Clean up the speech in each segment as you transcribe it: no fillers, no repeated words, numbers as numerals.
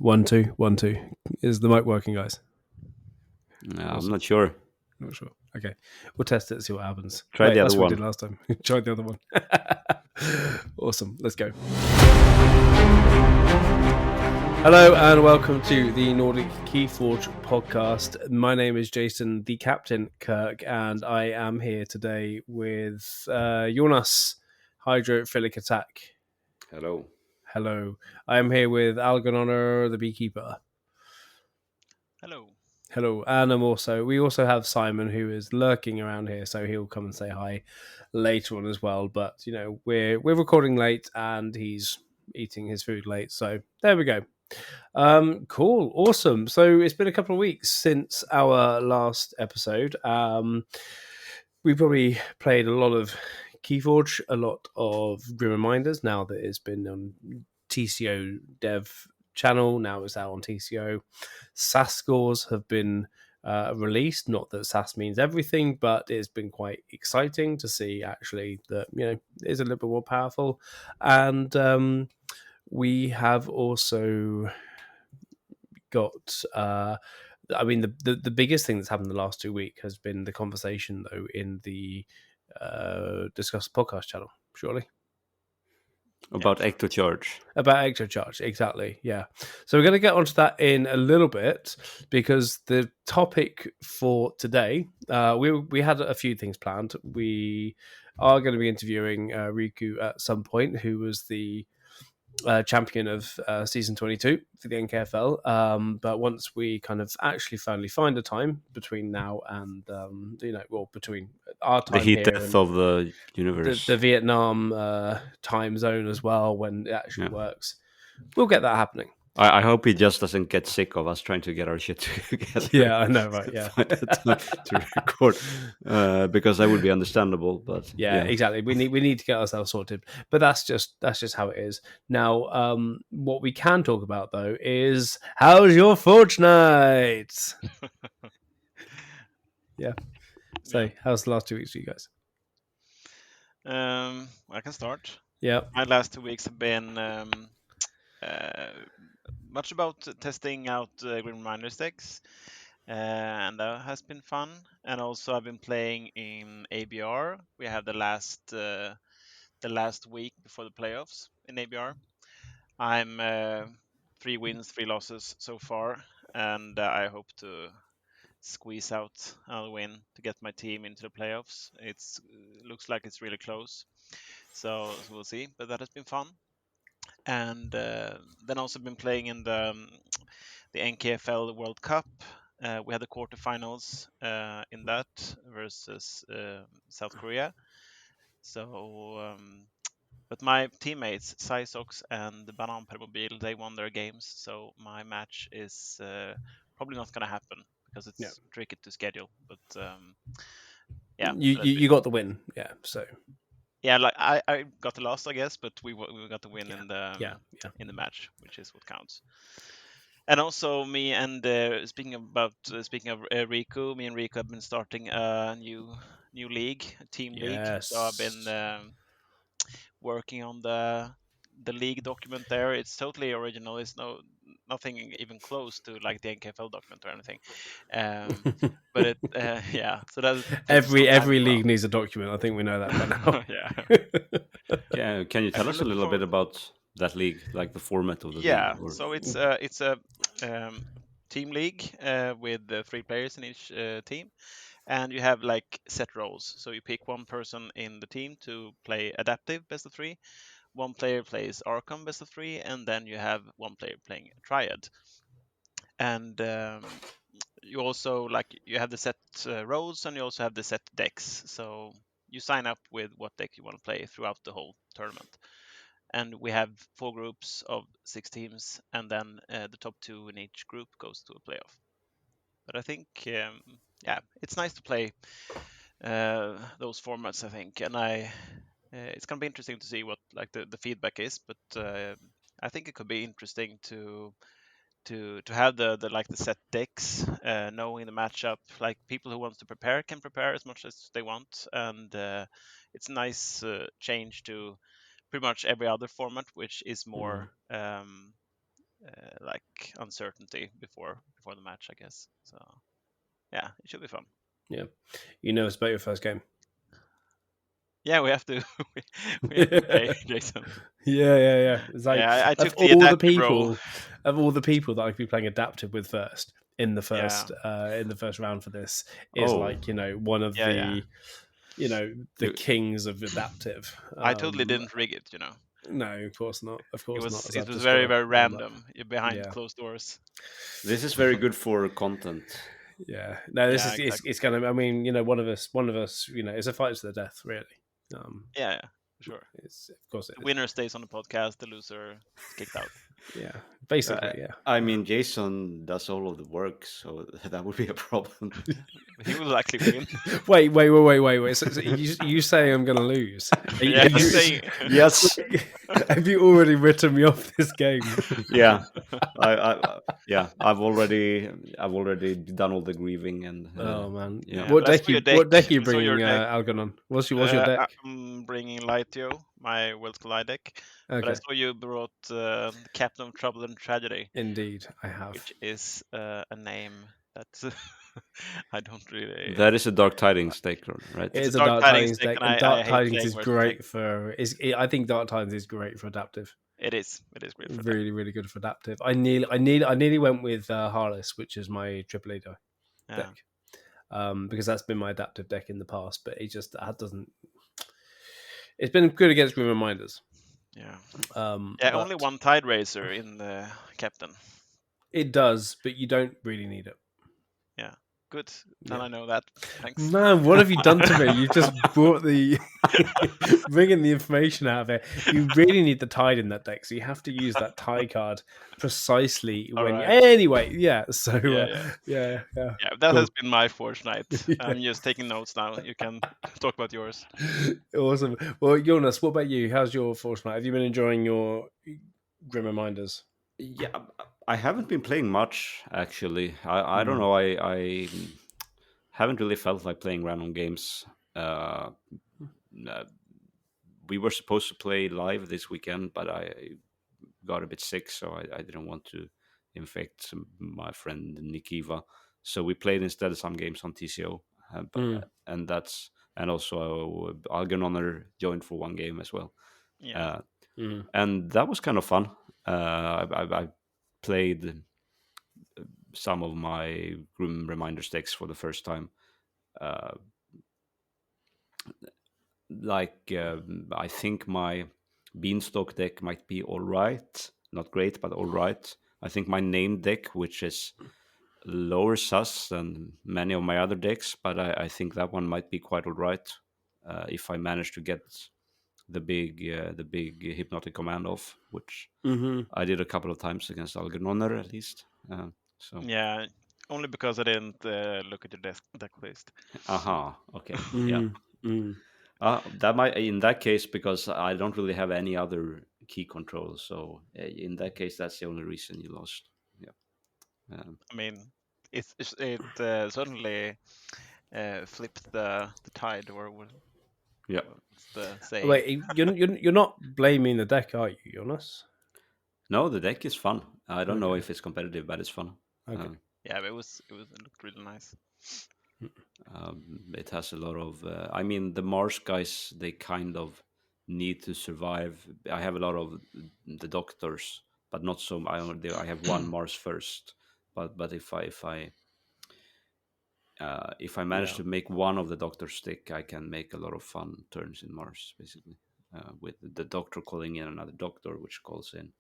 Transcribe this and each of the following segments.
1 2 1 2. Is the mic working, guys? No, I'm not sure. Not sure. Okay, we'll test it, see what happens. Try the other that's what one. we did last time. Try the other one. Awesome. Let's go. Hello and welcome to the Nordic Keyforge podcast. My name is Jason, the Captain Kirk, and I am here today with Jonas, Hydrophilic Attack. Hello. Hello. I am here with Algononer, the Beekeeper. Hello. Hello. And we also have Simon, who is lurking around here, so he'll come and say hi later on as well. But you know, we're recording late and he's eating his food late, so there we go. Cool, awesome. So it's been a couple of weeks since our last episode. We probably played a lot of Keyforge, a lot of Grim Reminders. Now that it's been on TCO Dev channel, now it's out on TCO. SAS scores have been released. Not that SAS means everything, but it's been quite exciting to see actually that it's a little bit more powerful. And we have also got the biggest thing that's happened the last 2 weeks has been the conversation though in the Discuss podcast channel, surely. About Ecto-Charge. About Ecto-Charge, exactly, yeah. So we're going to get onto that in a little bit because the topic for today, we had a few things planned. We are going to be interviewing Riku at some point, who was the champion of season 22 for the NKFL. But once we kind of actually finally find a time between now and between our time, the heat here death of the universe, the Vietnam time zone as well, when it actually works, we'll get that happening. I hope he just doesn't get sick of us trying to get our shit together. Yeah, I know, right? Yeah, to record, because that would be understandable. But yeah, exactly. We need to get ourselves sorted. But that's just how it is. Now, what we can talk about though is how's your fortnight? Yeah. So, how's the last 2 weeks for you guys? I can start. Yeah. My last 2 weeks have been much about testing out Grim Reminder decks, and that has been fun. And also, I've been playing in ABR. We have the last week before the playoffs in ABR. I'm 3 wins, 3 losses so far, and I hope to squeeze out a win to get my team into the playoffs. It looks like it's really close, so we'll see. But that has been fun. And then also been playing in the NKFL World Cup. We had the quarterfinals in that versus South Korea. So, but my teammates, Cysox and the Banan Permobil, they won their games. So my match is probably not going to happen because it's tricky to schedule. But yeah, you got the win. Yeah, so. Yeah, like I got the loss, I guess, but we got the win in the in the match, which is what counts. And also, me and speaking of Riku, me and Riku have been starting a new league, a team league. So I've been working on the league document there. It's totally original. It's nothing even close to like the NKFL document or anything. But it yeah. So that every league needs a document. I think we know that by now. Yeah. Can you tell us a little bit about that league, like the format of the league? Yeah. So it's a team league with 3 players in each team. And you have like set roles. So you pick one person in the team to play adaptive best of 3. One player plays Archon best of 3, and then you have one player playing Triad. And you also you have the set roles, and you also have the set decks. So you sign up with what deck you want to play throughout the whole tournament. And we have 4 groups of 6 teams, and then the top 2 in each group goes to a playoff. But I think, it's nice to play those formats, I think. And it's going to be interesting to see what like the feedback is. But I think it could be interesting to have the set decks, knowing the matchup. Like people who wants to prepare can prepare as much as they want, and it's a nice change to pretty much every other format, which is more like uncertainty before the match, I guess. So yeah, it should be fun. Yeah, you know, it's about your first game. Yeah, we have to we have to play, Jason. Yeah. It's like Yeah, I of took the all the adaptive role. people that I could be playing adaptive with first in the first round for this is Oh. like, you know, one of Yeah, the yeah. you know, the You- kings of adaptive. I totally didn't rig it, you know. No, of course not. Of course not. As It I've was just very, got to very warm up. random behind Yeah. closed doors. This is very good for content. Yeah. No, this Yeah, is exactly. it's kind of. I mean, you know, one of us, you know, it's a fight to the death, really. Yeah, for sure. It's of course it The is. winner stays on the podcast, the loser is kicked out. Yeah, basically, yeah. I mean, Jason does all of the work, so that would be a problem. He will likely win. Wait. So you say I'm going to lose? Yeah, Have I'm you- saying. Yes. have you already written me off this game? Yeah. I've already done all the grieving and. Oh man, Yeah. What I deck saw your What deck deck. are you I saw your bringing, deck. Algernon? What's your deck? I'm bringing Lightio, my Worlds Collide deck. But I Okay, saw you brought Captain of Trouble and Tragedy, indeed, I have. which is a name that I don't really. That is a Dark Tidings deck, right? It It's is a a Dark Dark Tidings Tidings deck, deck, and and I Dark hate Tidings playing is versus deck. great for. I think Dark Tidings is great for adaptive. It is great for that. Really, really good for adaptive. I nearly went with Harless, which is my triple A Yeah. deck, because that's been my adaptive deck in the past. But it just that doesn't. It's been good against Grim Reminders. Yeah. But Only one Tide Racer in the Captain. It does, but you don't really need it. Yeah. Good. Now Yeah. I know that. Thanks. Man, what have you done to me? You've just brought the bringing the information out of it. You really need the tide in that deck, so you have to use that tie card precisely when. Alright. Anyway, yeah. So Yeah. yeah. Yeah, that Cool. has been my fortnight. Yeah. I'm just taking notes now. You can talk about yours. Awesome. Well, Jonas, what about you? How's your fortnight? Have you been enjoying your Grim Reminders? Yeah, I haven't been playing much actually. I don't Mm. know. I haven't really felt like playing random games. We were supposed to play live this weekend, but I got a bit sick, so I didn't want to infect my friend Nikiva. So we played instead some games on TCO, and that's and also Algernon joined for one game as well. Yeah. And that was kind of fun. I played some of my Grim Reminder decks for the first time. I think my Beanstalk deck might be all right. Not great, but all right. I think my name deck, which is lower sus than many of my other decks, but I think that one might be quite all right if I manage to get the big hypnotic command off, which I did a couple of times against Algernoner at least. So Yeah. Only because I didn't look at your deck list. Okay. Yeah. That might, in that case, because I don't really have any other key controls. So in that case, that's the only reason you lost. Yeah. I mean, it certainly flipped the tide, or what's the saying? Wait, you're not blaming the deck, are you, Jonas? No, the deck is fun. I don't know Okay. if it's competitive, but it's fun. Okay. Yeah, but it looked really nice. It has a lot of. I mean, the Mars guys, they kind of need to survive. I have a lot of the doctors, but not so. I have one Mars first, but if I manage to make one of the doctor stick, I can make a lot of fun turns in Mars, basically, with the doctor calling in another doctor, which calls in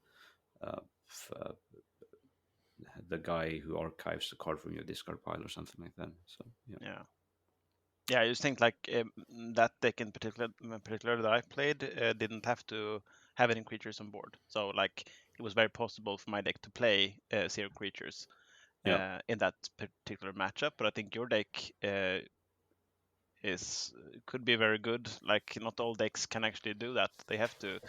the guy who archives the card from your discard pile or something like that. So Yeah, I just think like that deck in particular that I played didn't have to have any creatures on board. So like it was very possible for my deck to play 0 creatures in that particular matchup. But I think your deck could be very good. Like not all decks can actually do that. They have to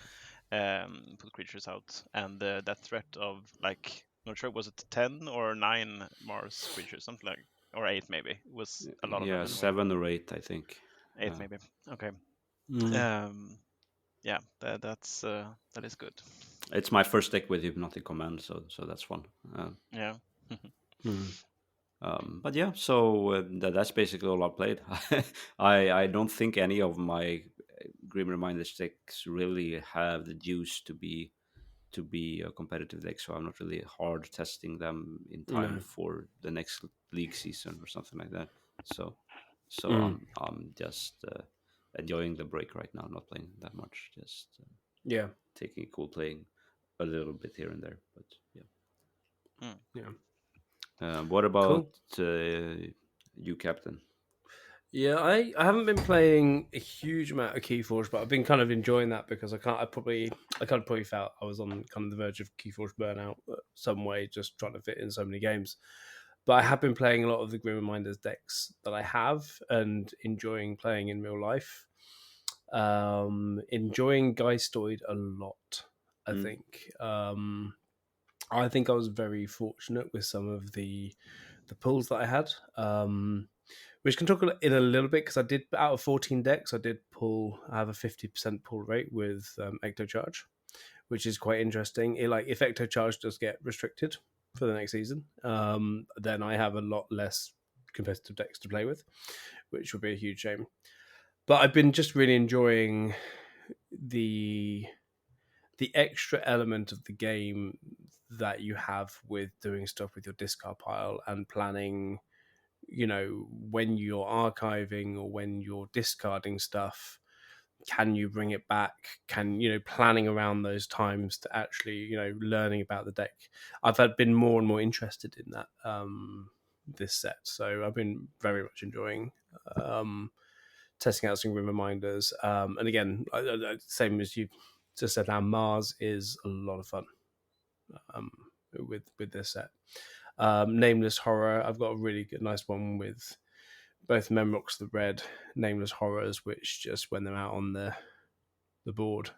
put creatures out, and that threat of like, not sure, was it 10 or 9 Mars creatures, something like, or 8 maybe. It was a lot of them. Yeah, 7 or 8, I think. 8 maybe. Okay. Yeah, that is good. It's my first deck with Hypnotic Command, so that's fun. Yeah. But yeah, so that's basically all I played. I don't think any of my Grim Reminders decks really have the juice to be a competitive deck, so I'm not really hard testing them in time No. for the next league season or something like that. So Mm. I'm just enjoying the break right now, not playing that much, just Yeah. taking it cool, playing a little bit here and there. But yeah. Mm. Yeah. What about Cool. you, Captain? Yeah, I haven't been playing a huge amount of Keyforge, but I've been kind of enjoying that because I kind of probably felt I was on kind of the verge of Keyforge burnout some way, just trying to fit in so many games. But I have been playing a lot of the Grim Reminders decks that I have and enjoying playing in real life. Enjoying Geistoid a lot, I Mm. think. I think I was very fortunate with some of the pulls that I had. Which can talk in a little bit because I did out of 14 decks, I have a 50% pull rate with Ecto-Charge, which is quite interesting. If Ecto-Charge does get restricted for the next season, then I have a lot less competitive decks to play with, which would be a huge shame. But I've been just really enjoying the extra element of the game that you have with doing stuff with your discard pile and planning, when you're archiving or when you're discarding stuff, can you bring it back? Planning around those times to actually, learning about the deck. Been more and more interested in that this set. So I've been very much enjoying testing out some Grim Reminders. And again, same as you just said now, Mars is a lot of fun um, with this set. Nameless Horror, I've got a really good, nice one with both Memrox the Red, Nameless Horrors, which just when they're out on the board,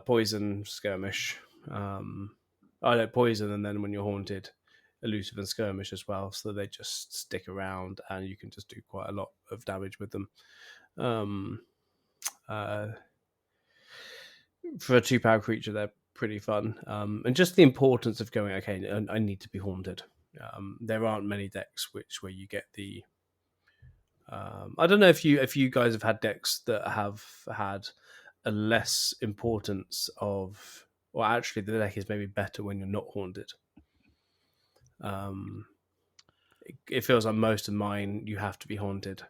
Poison, Skirmish, Poison, and then when you're haunted, Elusive and Skirmish as well. So they just stick around, and you can just do quite a lot of damage with them. Uh, for a 2-power creature, they're pretty fun, and just the importance of going. Okay, I need to be haunted. There aren't many decks where you get the. I don't know if you guys have had decks that have had a less importance of, or actually the deck is maybe better when you're not haunted. It feels like most of mine you have to be haunted.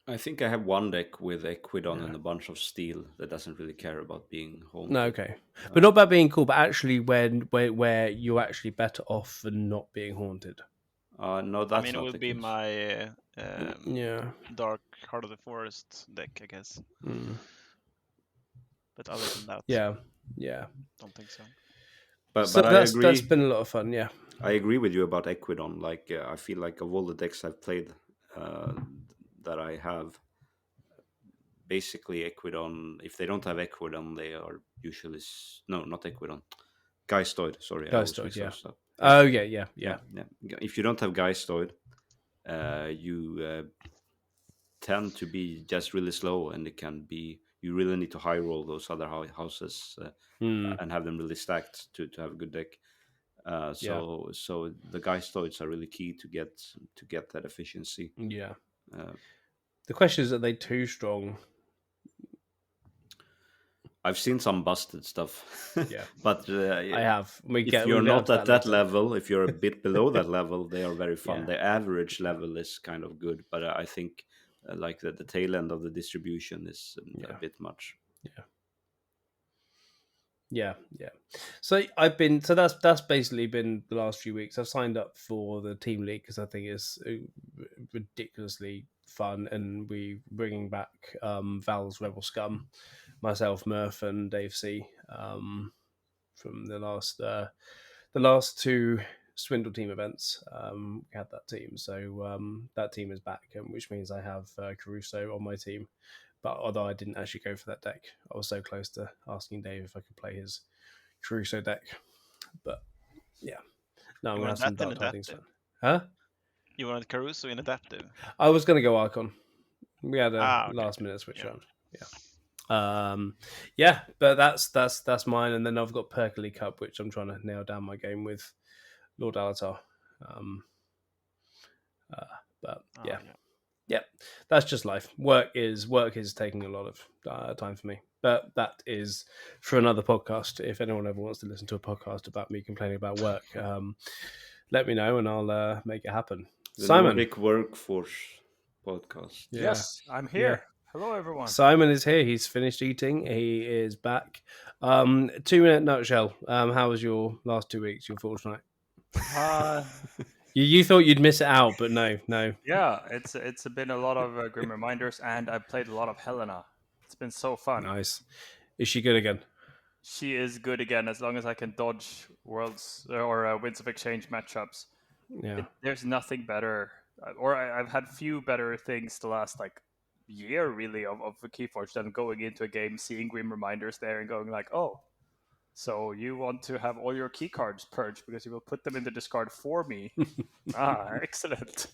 I think I have one deck with Equidon Yeah. and a bunch of steel that doesn't really care about being No, haunted. okay, but not about being cool, but actually where you're actually better off for not being haunted. No, I that's mean, it not would the be case. my Yeah. Dark Heart of the Forest deck, I guess. Mm. But other than that, Yeah. don't think so. So But I that's agree. been a lot of fun. Yeah. I agree with you about Equidon. Like I feel like of all the decks I've played, uh, that I have, basically Equidon. If they don't have Equidon, they are usually no, not Equidon. Geistoid. Sorry, I always Ghostoid. mix Yeah. those up. Yeah, Oh yeah. yeah, yeah. If you don't have Geistoid, you tend to be just really slow, and it can be you really need to high roll those other houses Mm, and have them really stacked to have a good deck. yeah. So the Geistoids are really key to get that efficiency. Yeah. Uh, The question is, are they too strong? I've seen some busted stuff, Yeah. but I have. if We'll you're get not onto at that that later. level, if you're a bit below that level, they are very fun. Yeah. The average level is kind of good, but I think like the tail end of the distribution is a Yeah. bit much. Yeah. Yeah. So that's basically been the last few weeks. I've signed up for the team league because I think it's ridiculously fun, and we bringing back Val's Rebel Scum, myself, Murph, and Dave C. From the last two Swindle team events. We had that team, so that team is back, which means I have Caruso on my team. But although I didn't actually go for that deck, I was so close to asking Dave if I could play his Caruso deck. But yeah, no, I'm You gonna have wanted some that in Dark Tidings adaptive. fun. Huh? You wanted Caruso in adaptive. I was gonna go Archon. We had a Okay. last minute switch Yeah. around. Yeah. Yeah, but that's mine, and then I've got Perkley Cup, which I'm trying to nail down my game with Lord Alatar. But yeah, yeah, that's just life. Work is taking a lot of time for me, but that is for another podcast. If anyone ever wants to listen to a podcast about me complaining about work, let me know and I'll make it happen. The Simon, Nordic Workforce podcast. yeah, Yes, I'm here. Hello, everyone. Simon is here. He's finished eating. He is back. 2-minute nutshell. How was your last 2 weeks? Your fortnight? You thought you'd miss it out, but no. Yeah, it's been a lot of grim reminders, and I played a lot of Helena. It's been so fun. Nice. Is she good again? She is good again as long as I can dodge worlds or Winds of Exchange matchups. Yeah. There's nothing better, I've had few better things the last year really of Keyforge than going into a game, seeing grim reminders there, and going like, oh, so you want to have all your key cards purged because you will put them in the discard for me. Excellent.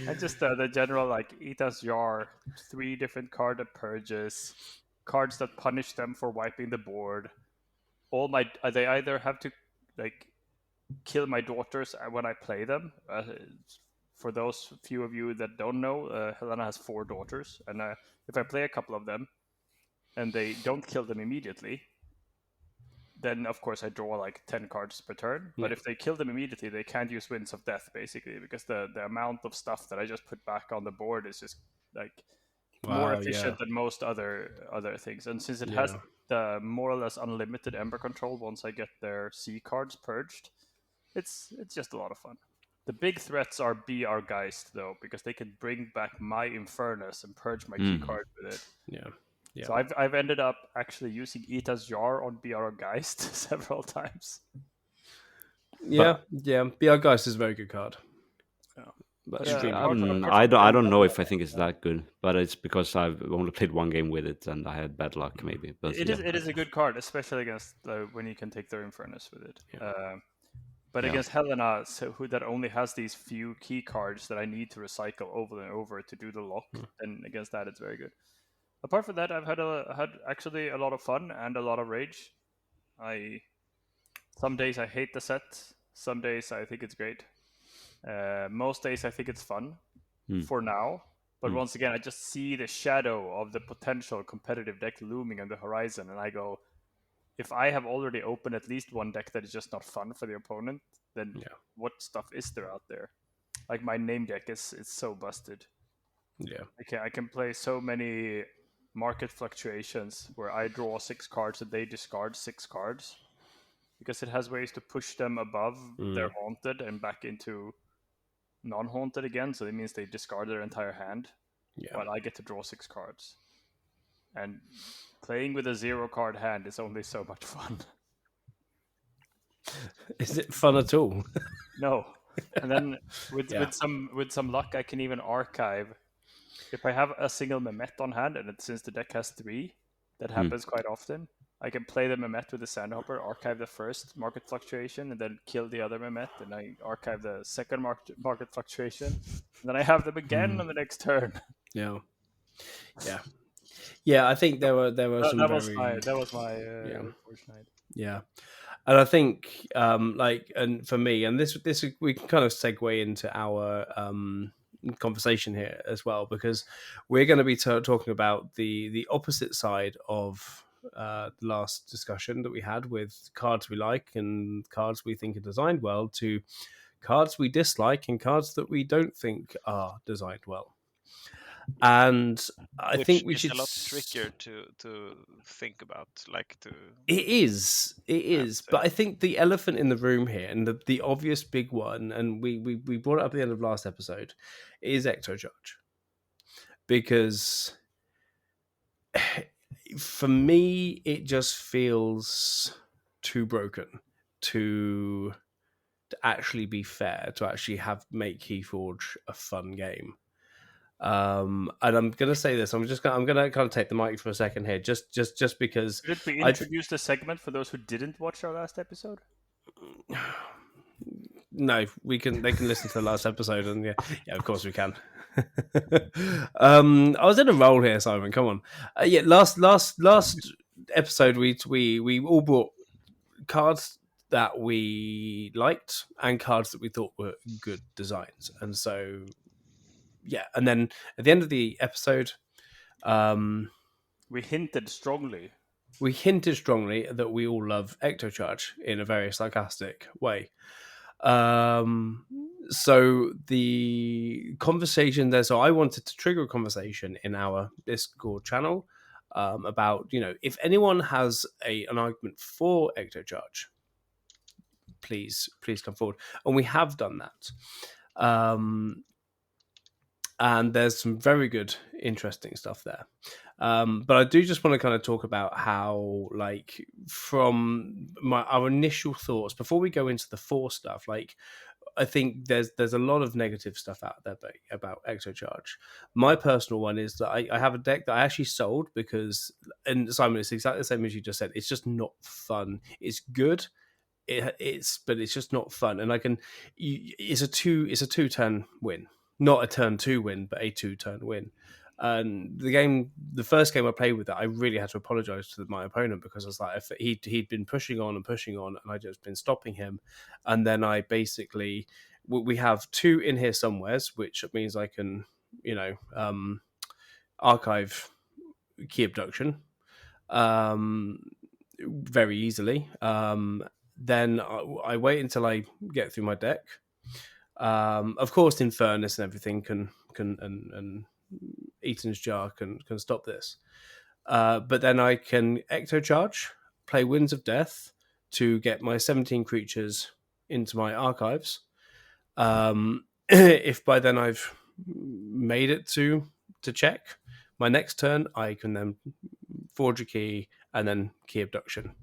And just the general Ita's Jar, 3 different card that purges, cards that punish them for wiping the board. They either have to kill my daughters when I play them. For those few of you that don't know, Helena has 4 daughters, and if I play a couple of them and they don't kill them immediately, then of course I draw 10 cards per turn. But if they kill them immediately, they can't use Winds of Death, basically, because the amount of stuff that I just put back on the board is just more efficient than most other things. And since it has the more or less unlimited Ember control once I get their C cards purged, it's just a lot of fun. The big threats are BR Geist, though, because they can bring back my Infernus and purge my key card with it. Yeah. So I've ended up actually using Ita's Jar on BR Geist several times. Yeah. BR Geist is a very good card. But I don't know if I think it's that good, but it's because I've only played one game with it and I had bad luck, maybe. But it is a good card, especially against when you can take their Infernus with it. Yeah. But against Helena, who that only has these few key cards that I need to recycle over and over to do the lock, and against that it's very good. Apart from that, I've had actually a lot of fun and a lot of rage. Some days I hate the set, some days I think it's great. Most days I think it's fun for now. But once again, I just see the shadow of the potential competitive deck looming on the horizon, and I go, if I have already opened at least one deck that is just not fun for the opponent, then what stuff is there out there? Like my name deck is so busted. Yeah. I can play so many market fluctuations where I draw 6 cards and they discard 6 cards, because it has ways to push them above their haunted and back into non-haunted again. So it means they discard their entire hand, while I get to draw 6 cards. And playing with a 0-card hand is only so much fun. Is it fun at all? No. And then with some luck, I can even archive. If I have a single Mehmet on hand, and since the deck has 3, that happens quite often, I can play the Mehmet with the Sandhopper, archive the first market fluctuation, and then kill the other Mehmet, and I archive the second market fluctuation, and then I have them again on the next turn. Yeah. I think there were some. That was my fortnight. Yeah. And I think, and for me, and this we can kind of segue into our conversation here as well, because we're going to be talking about the opposite side of the last discussion that we had, with cards we like and cards we think are designed well, to cards we dislike and cards that we don't think are designed well. And I think we should. It's a lot trickier to think about, It is, but I think the elephant in the room here, and the obvious big one, and we brought it up at the end of last episode, is Ecto-Charge, because for me it just feels too broken to actually be fair, to actually make Keyforge a fun game. And I'm gonna say this. I'm gonna kind of take the mic for a second here, just because. Did we introduce the segment for those who didn't watch our last episode? No, we can. They can listen to the last episode, and yeah, of course we can. I was in a roll here, Simon. Come on. Yeah, last episode, we all brought cards that we liked and cards that we thought were good designs, and so yeah. And then at the end of the episode, We hinted strongly. that we all love Ecto-Charge in a very sarcastic way. So the conversation there, so I wanted to trigger a conversation in our Discord channel about, if anyone has an argument for Ecto-Charge, please come forward. And we have done that. And there's some very good, interesting stuff there. But I do just want to kind of talk about how, like, from our initial thoughts, before we go into the 4 stuff, like, I think there's a lot of negative stuff out there about Ecto-Charge. My personal one is that I have a deck that I actually sold because, and Simon, it's exactly the same as you just said. It's just not fun. It's good. But it's just not fun. And it's a 2-turn win, not a turn 2 win, but a 2-turn win. And the first game I played with that, I really had to apologize to my opponent because I was like, he'd been pushing on, and I just been stopping him. And then I basically, we have 2 in here somewheres, which means I can, archive key abduction very easily. Then I wait until I get through my deck. Of course, Infernus and everything and Eaton's Jar can stop this. But then I can Ecto-Charge, play Winds of Death to get my 17 creatures into my archives. If by then I've made it to check, my next turn I can then forge a key and then key abduction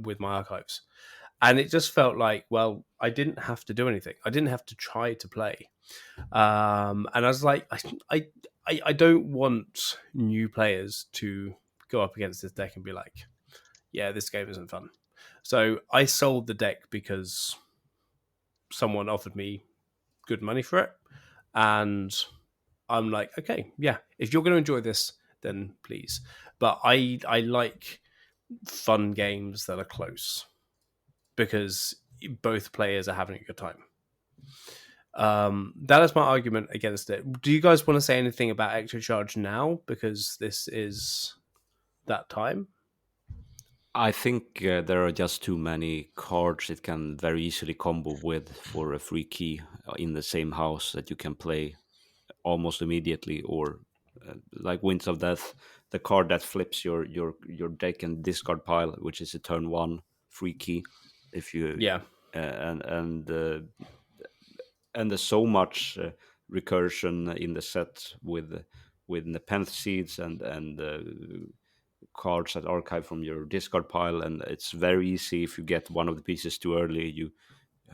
with my archives. And it just felt like, well, I didn't have to do anything. I didn't have to try to play. And I was like, I don't want new players to go up against this deck and be like, yeah, this game isn't fun. So I sold the deck because someone offered me good money for it. And I'm like, okay, yeah, if you're going to enjoy this, then please. But I like fun games that are close, because both players are having a good time. That is my argument against it. Do you guys want to say anything about Ecto-Charge now? Because this is that time. I think there are just too many cards it can very easily combo with for a free key in the same house that you can play almost immediately, or like Winds of Death, the card that flips your deck and discard pile, which is a turn 1 free key. If you and there's so much recursion in the set with Nepenthe Seeds and cards that archive from your discard pile, and it's very easy if you get one of the pieces too early,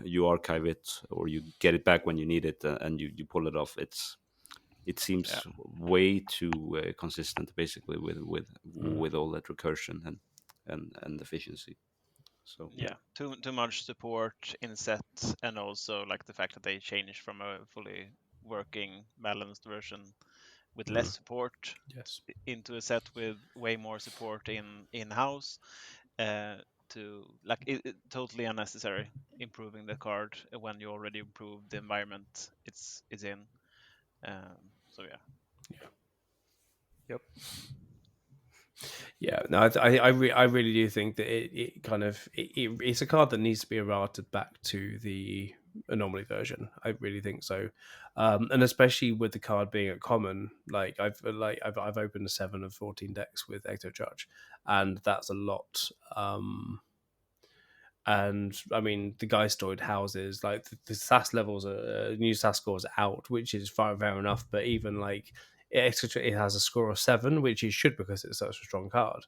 you archive it or you get it back when you need it, and you pull it off. It seems way too consistent, basically, with all that recursion and efficiency. So yeah, too much support in set, and also like the fact that they changed from a fully working balanced version with less support into a set with way more support in house, to like it totally unnecessary improving the card when you already improved the environment it's in. So yeah. Yep. Yeah, no, I really do think that it's a card that needs to be errated back to the anomaly version. I really think so, and especially with the card being at common. Like I've opened 7 of 14 decks with Ecto-Charge, and that's a lot. And I mean, the Geistoid houses, like the SAS levels, new SAS scores out, which is fair enough. But even like it has a score of 7, which it should because it's such a strong card.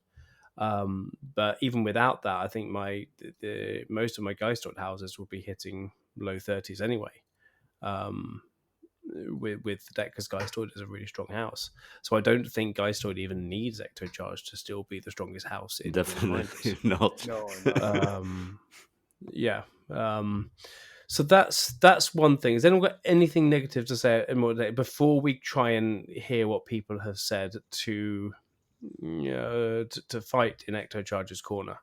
But even without that, I think most of my Geistoid houses will be hitting low 30s anyway. With the deck, because Geistoid is a really strong house, so I don't think Geistoid even needs Ecto-Charge to still be the strongest house. Definitely not. No. Yeah. So that's one thing. Has anyone got anything negative to say more before we try and hear what people have said to fight in Ecto-Charge's corner?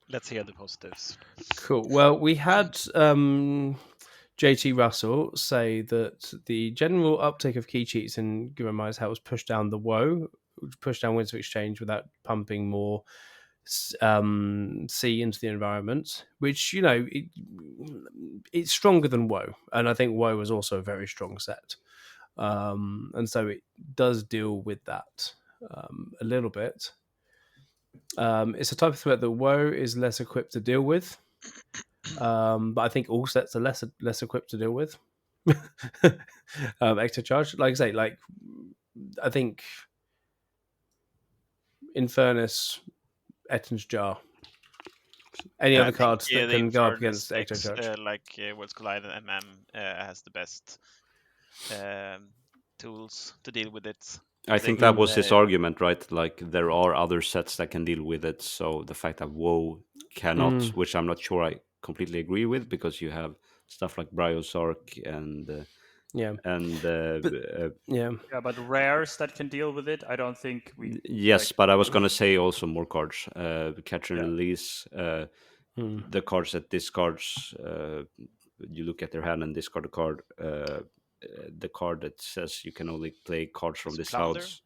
Let's hear the positives. Cool. Well, we had JT Russell say that the general uptake of key cheats in Grimmire's helps push down the woe, push down Winds of Exchange without pumping more C into the environment, which it's stronger than woe, and I think woe is also a very strong set, and so it does deal with that a little bit. It's a type of threat that woe is less equipped to deal with, but I think all sets are less equipped to deal with. Ecto-Charge, like I say, I think Infernus, Ettin's Jar, any other cards that can go up against Ecto-Charge. Worlds Collide and MM has the best tools to deal with it. I think that was his argument, right? Like there are other sets that can deal with it. So the fact that WoW cannot, which I'm not sure I completely agree with, because you have stuff like Bryosark and but rares that can deal with it, I don't think we. Yes, but I was gonna say also more cards, catch and release. The cards that discards, you look at their hand and discard a card. The card that says you can only play cards from this house.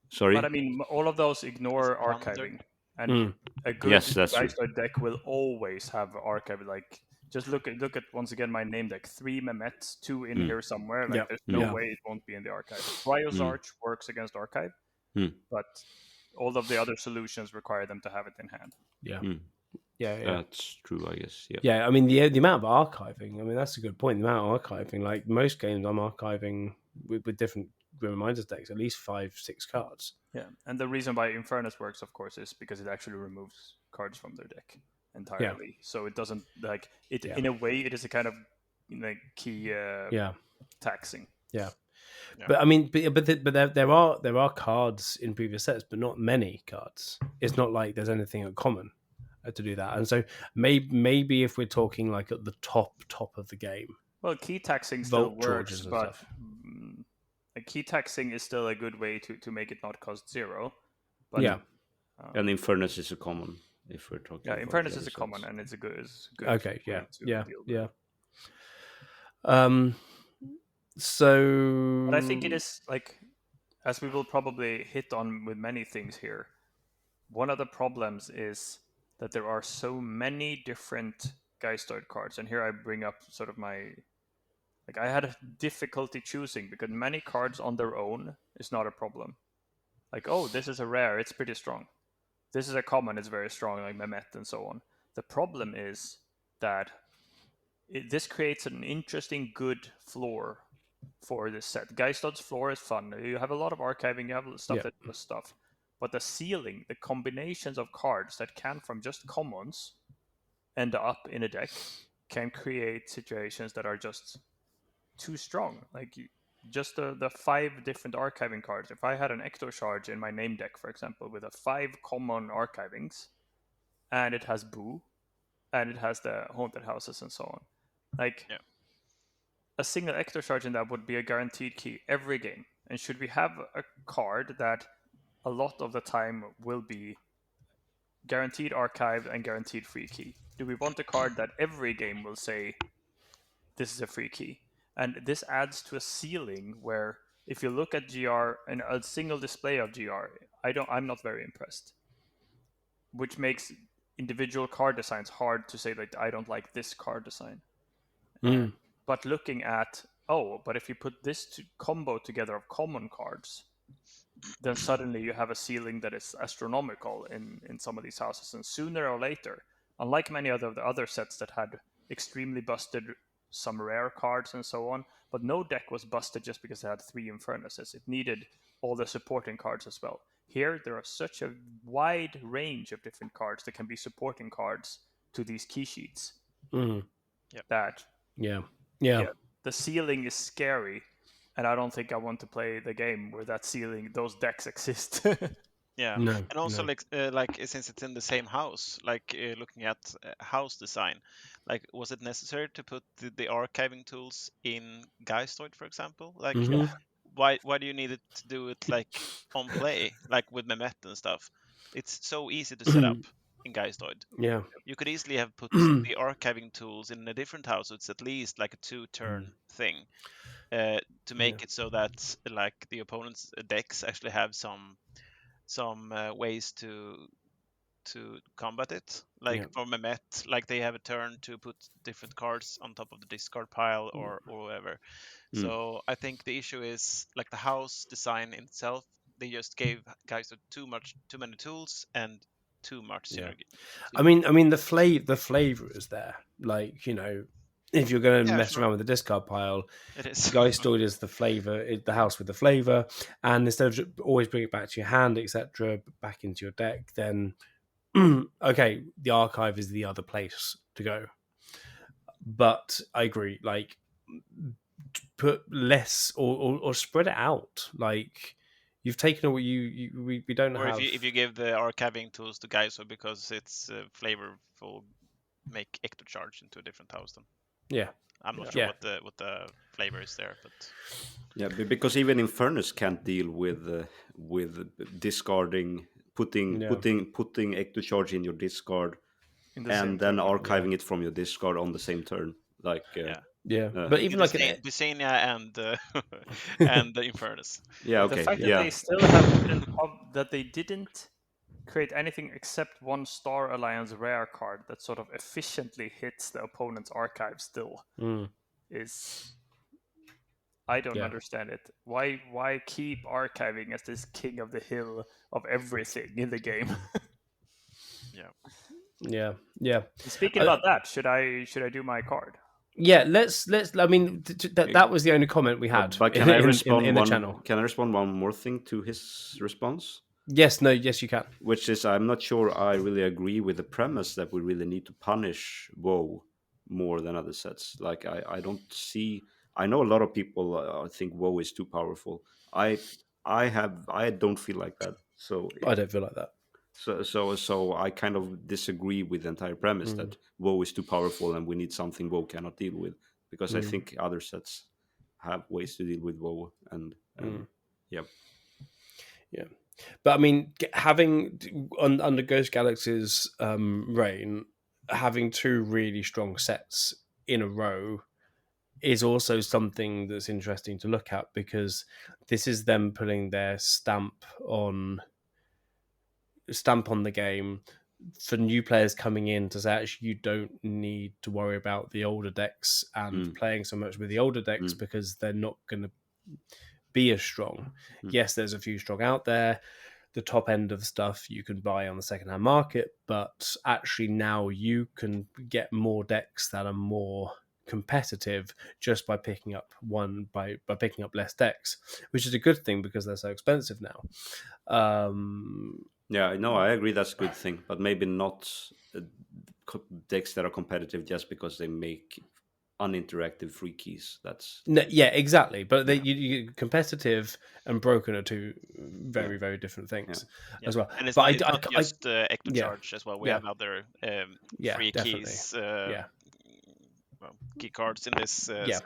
Sorry, but I mean, all of those ignore archiving, and a good Geistard deck will always have archive. Like, just look at once again my name deck: 3 Mehmets, 2 in here somewhere. Like, there's no way it won't be in the archive. Bryo's Arch works against archive, but all of the other solutions require them to have it in hand. Yeah, that's true, I guess. Yeah, I mean the amount of archiving. I mean that's a good point. The amount of archiving, like most games, I'm archiving with different Reminders decks, at least 5-6 cards. Yeah, and the reason why Infernus works, of course, is because it actually removes cards from their deck entirely. So it doesn't it. In a way, it is a kind of key taxing. Yeah. But I mean, but there are cards in previous sets, but not many cards. It's not like there's anything in common to do that, and so maybe if we're talking like at the top of the game, well, key taxing still works, but key taxing is still a good way to make it not cost 0. But, and Infernus is a common if we're talking. Yeah, Infernus is a common, and it's good. Okay, yeah. So, but I think it is as we will probably hit on with many things here. One of the problems is that there are so many different Geistard cards, and here I bring up sort of my. I had a difficulty choosing because many cards on their own is not a problem. This is a rare, it's pretty strong. This is a common, it's very strong, like Mehmet and so on. The problem is that this creates an interesting, good floor for this set. Geistard's floor is fun. You have a lot of archiving, you have stuff that does stuff. But the ceiling, the combinations of cards that can, from just commons, end up in a deck, can create situations that are just too strong. Just the 5 different archiving cards. If I had an Ecto-Charge in my name deck, for example, with a 5 common archivings, and it has Boo, and it has the Haunted Houses and so on, a single Ecto-Charge in that would be a guaranteed key every game. And should we have a card that a lot of the time will be guaranteed archive and guaranteed free key? Do we want a card that every game will say this is a free key? And this adds to a ceiling where if you look at GR and a single display of GR, I'm not very impressed. Which makes individual card designs hard to say I don't like this card design. But looking at but if you put this combo together of common cards, then suddenly you have a ceiling that is astronomical in some of these houses. And sooner or later, unlike many of the other sets that had extremely busted some rare cards and so on, but no deck was busted just because it had 3 Infernuses. It needed all the supporting cards as well. Here, there are such a wide range of different cards that can be supporting cards to these key sheets. That the ceiling is scary, and I don't think I want to play the game where that ceiling, those decks exist. Yeah, No, and also no. like since it's in the same house, like looking at house design, like was it necessary to put the archiving tools in Geistoid, for example? Like Mhm. why do you need it to do it like on play, like with Mehmet and stuff? It's so easy to set up in Geistoid. Yeah. You could easily have put the archiving tools in a different house, so it's at least like a 2-turn thing, to make it so that like the opponent's decks actually have some ways to combat it. Like for Mehmet, like they have a turn to put different cards on top of the discard pile or whatever. So I think the issue is like the house design in itself. They just gave guys too many tools and too much synergy. I mean, the flavor is there. Like, you know, if you're going to Yeah, mess sure. around with the discard pile, It is. Geistoid is the flavor, the house with the flavor, and instead of just always bring it back to your hand, etc., back into your deck, then okay, the archive is the other place to go. But I agree, like put less or spread it out. Like you've taken away we don't Or have. if you give the archiving tools to guys, because it's flavorful, make Ecto-Charge into a different house. Then Yeah, I'm not sure what the flavor is there, but Yeah, because even Infernus can't deal with discarding, putting Ecto-Charge in your discard, In the same and then turn. archiving it from your discard on the same turn. Like yeah. But even like Dysania and and the Infernus. yeah, The okay, fact that yeah, they still have that they didn't create anything except one Star Alliance rare card that sort of efficiently hits the opponent's archive still is. I don't understand it. Why keep archiving as this king of the hill of everything in the game? yeah. Speaking about that, should I do my card? Yeah, let's. I mean, that was the only comment we had but can I respond in the channel. Can I respond one more thing to his response? Yes, you can. Which is, I'm not sure I really agree with the premise that we really need to punish WoW more than other sets. Like I don't see. I know a lot of people think WoW is too powerful. I don't feel like that. So I don't feel like that. So I kind of disagree with the entire premise that WoW is too powerful and we need something WoW cannot deal with, because I think other sets have ways to deal with WoW and yeah. But I mean, having under Ghost Galaxy's reign, having two really strong sets in a row is also something that's interesting to look at, because this is them putting their stamp on the game for new players coming in to say, actually, you don't need to worry about the older decks and playing so much with the older decks because they're not going to be as strong. Yes, there's a few strong out there. The top end of stuff you can buy on the secondhand market, but actually now you can get more decks that are more competitive just by picking up by picking up less decks, which is a good thing because they're so expensive now. Yeah, no, I agree that's a good thing, but maybe not decks that are competitive just because they make uninteractive free keys. That's yeah, exactly. But you competitive and broken are two very different things as well. And it's but not just Ecto-Charge as well. We have other free definitely. keys. Key cards in this set.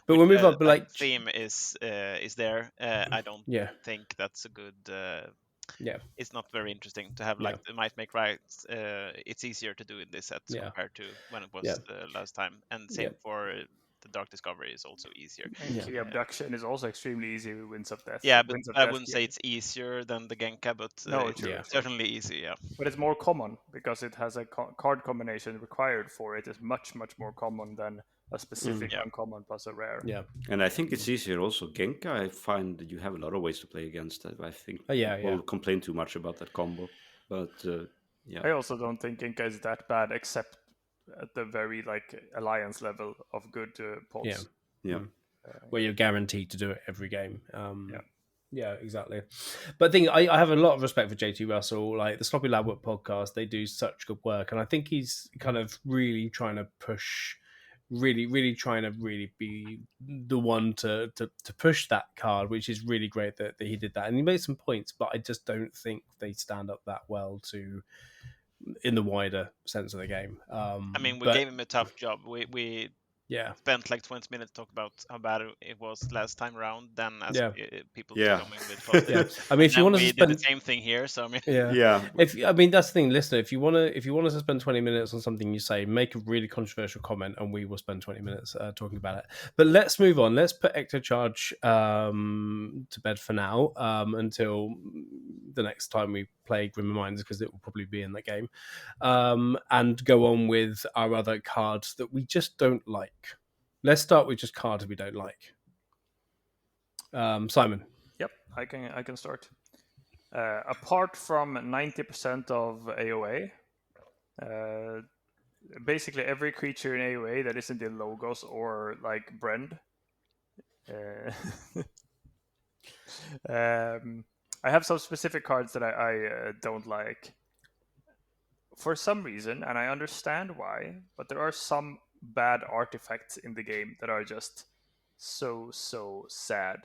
But we'll move up. But like theme is there. I don't think that's a good. It's not very interesting to have like the might make right. It's easier to do in this set compared to when it was the last time, and same for the Dark Discovery is also easier. And Key Abduction is also extremely easy with Winds of Death. Yeah, but I wouldn't say it's easier than the Genka, but it's certainly easy. Yeah, but it's more common because it has a card combination required for it is much more common than a specific uncommon plus a rare. Yeah, and I think it's easier also. Genka, I find that you have a lot of ways to play against that. I think people complain too much about that combo, but I also don't think Genka is that bad, except at the very alliance level of good pods. Where you're guaranteed to do it every game. Yeah, exactly. But I have a lot of respect for JT Russell. Like the Sloppy Lab Work podcast, they do such good work, and I think he's kind of really trying to push really trying to really be the one to push that card, which is really great that he did that, and he made some points, but I just don't think they stand up that well to in the wider sense of the game. I mean, we but gave him a tough job. We yeah, spent like 20 minutes talking about how bad it was last time around. Then as Yeah. people Yeah. coming with positives. I mean, if you And want we to did the spend, same thing here. So I mean, yeah, I mean that's the thing, listener. If you want us to spend 20 minutes on something you say, make a really controversial comment, and we will spend 20 minutes talking about it. But let's move on. Let's put Ecto-Charge to bed for now, until the next time we play Grim Reminders, because it will probably be in the game, and go on with our other cards that we just don't like. Let's start with just cards we don't like. Simon. Yep, I can start. Apart from 90% of AOA, basically every creature in AOA that isn't in Logos or like Brand. I have some specific cards that I don't like. For some reason, and I understand why, but there are some bad artifacts in the game that are just so sad.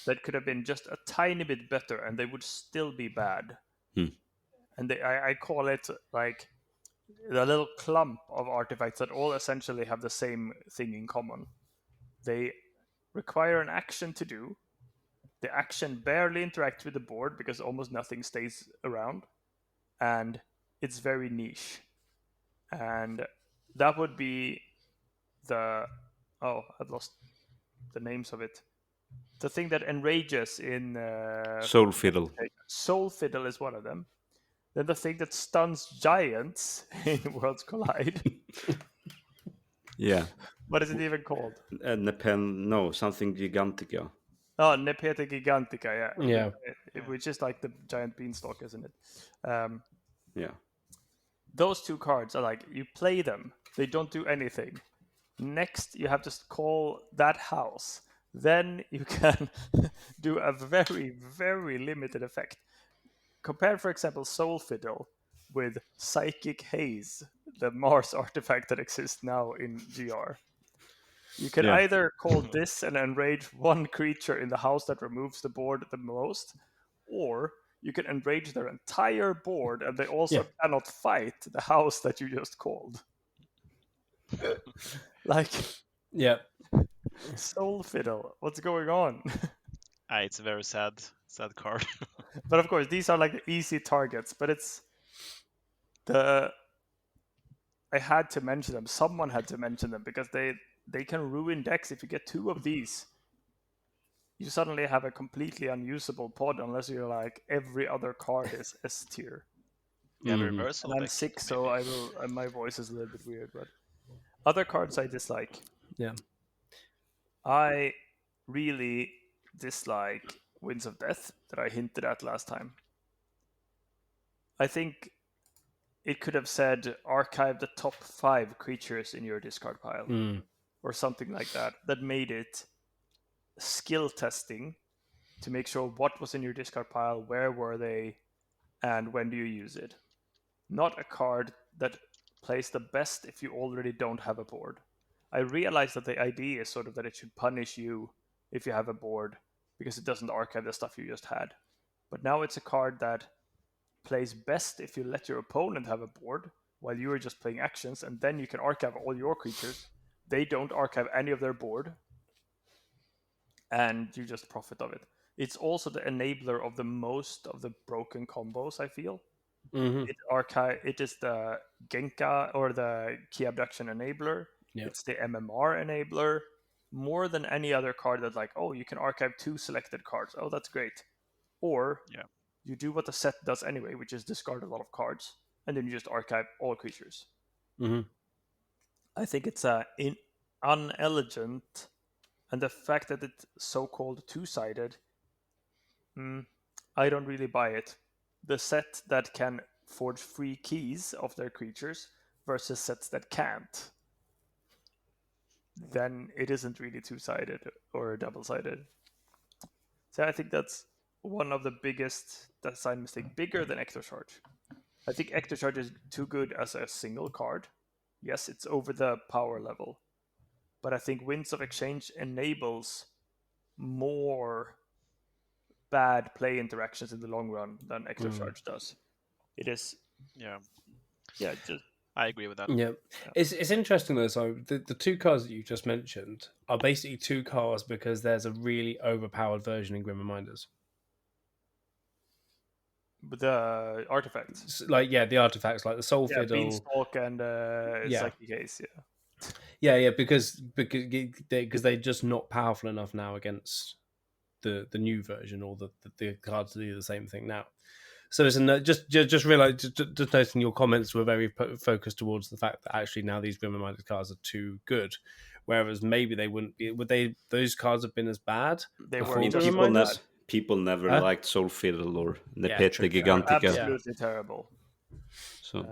That could have been just a tiny bit better, and they would still be bad. And I call it like the little clump of artifacts that all essentially have the same thing in common. They require an action to do. The action barely interacts with the board because almost nothing stays around, and it's very niche. And that would be the I've lost the names of it. The thing that enrages in Soul Fiddle. Soul Fiddle is one of them. Then the thing that stuns giants in Worlds Collide. Yeah. What is it even called? Something Gigantica. Oh, Nepete Gigantica, Yeah. Which is like the giant beanstalk, isn't it? Yeah. Those two cards are like, you play them, they don't do anything. Next, you have to call that house. Then you can do a very, very limited effect. Compare, for example, Soul Fiddle with Psychic Haze, the Mars artifact that exists now in GR. You can either call this and enrage one creature in the house that removes the board the most, or you can enrage their entire board and they also cannot fight the house that you just called. Like, Soul Fiddle, what's going on? it's a very sad card. But of course, these are like easy targets, but it's I had to mention them. Someone had to mention them because they can ruin decks. If you get two of these, you suddenly have a completely unusable pod unless you're like every other card is S tier. Yeah, reversal. And I'm sick, so I will. My voice is a little bit weird, but other cards I dislike. Yeah. I really dislike Winds of Death that I hinted at last time. I think it could have said archive the top 5 creatures in your discard pile or something like that. That made it skill testing to make sure what was in your discard pile, where were they, and when do you use it. Not a card that plays the best if you already don't have a board. I realize that the idea is sort of that it should punish you if you have a board because it doesn't archive the stuff you just had. But now it's a card that plays best if you let your opponent have a board while you are just playing actions, and then you can archive all your creatures. They don't archive any of their board, and you just profit of it. It's also the enabler of the most of the broken combos, I feel. It is the Genka or the Key Abduction enabler. It's the MMR enabler. More than any other card that's like, oh, you can archive 2 selected cards. Oh, that's great. Or you do what the set does anyway, which is discard a lot of cards, and then you just archive all creatures. I think it's unelegant, and the fact that it's so-called two-sided, I don't really buy it. The set that can forge free keys of their creatures versus sets that can't, then it isn't really two-sided or double-sided. So I think that's one of the biggest design mistake, bigger than Ecto-Charge. I think Ecto-Charge is too good as a single card. yes, it's over the power level, but I think Winds of Exchange enables more bad play interactions in the long run than Ecto-Charge does. It is, Yeah, just I agree with that. Yeah. It's interesting though. So the two cars that you just mentioned are basically two cars because there's a really overpowered version in Grim Reminders. the artifacts. Like the artifacts like the Soul Yeah, Fiddle. Beanstalk and Yeah. Psychic Haze, Yeah, because they're just not powerful enough now against the new version or the cards to do the same thing now. So it's just realize just noticing your comments were very focused towards the fact that actually now these Grim Reminders cards are too good, whereas maybe they wouldn't be. Would they? Those cards have been as bad? They before were Grim just Reminders? People never Huh? liked Soul Fiddle or Yeah, Nepete true. Gigantica. absolutely terrible. So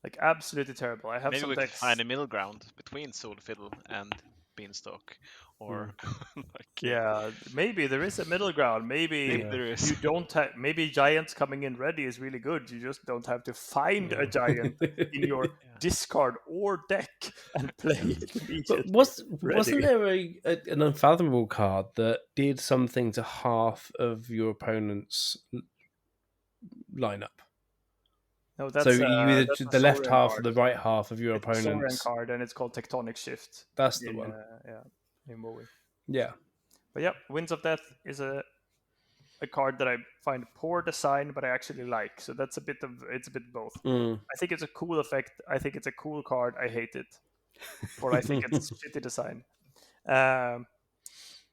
Like absolutely terrible. I have Maybe some we could decks. find a middle ground between Soul Fiddle and Beanstalk, or Yeah, maybe there is a middle ground. Maybe there is. you don't have. Maybe giants coming in ready is really good. You just don't have to find a giant in your discard or deck and play it immediately. But wasn't there an unfathomable card that did something to half of your opponent's lineup? No, that's So you either that's a the left Saurian half card. or the right half of your It's a Saurian opponent's. card, and it's called Tectonic Shift. That's the one. In WoW. Yeah. But yeah, Winds of Death is a card that I find poor design, but I actually like. So that's a bit both. I think it's a cool effect. I think it's a cool card. I hate it, or I think it's shitty design. And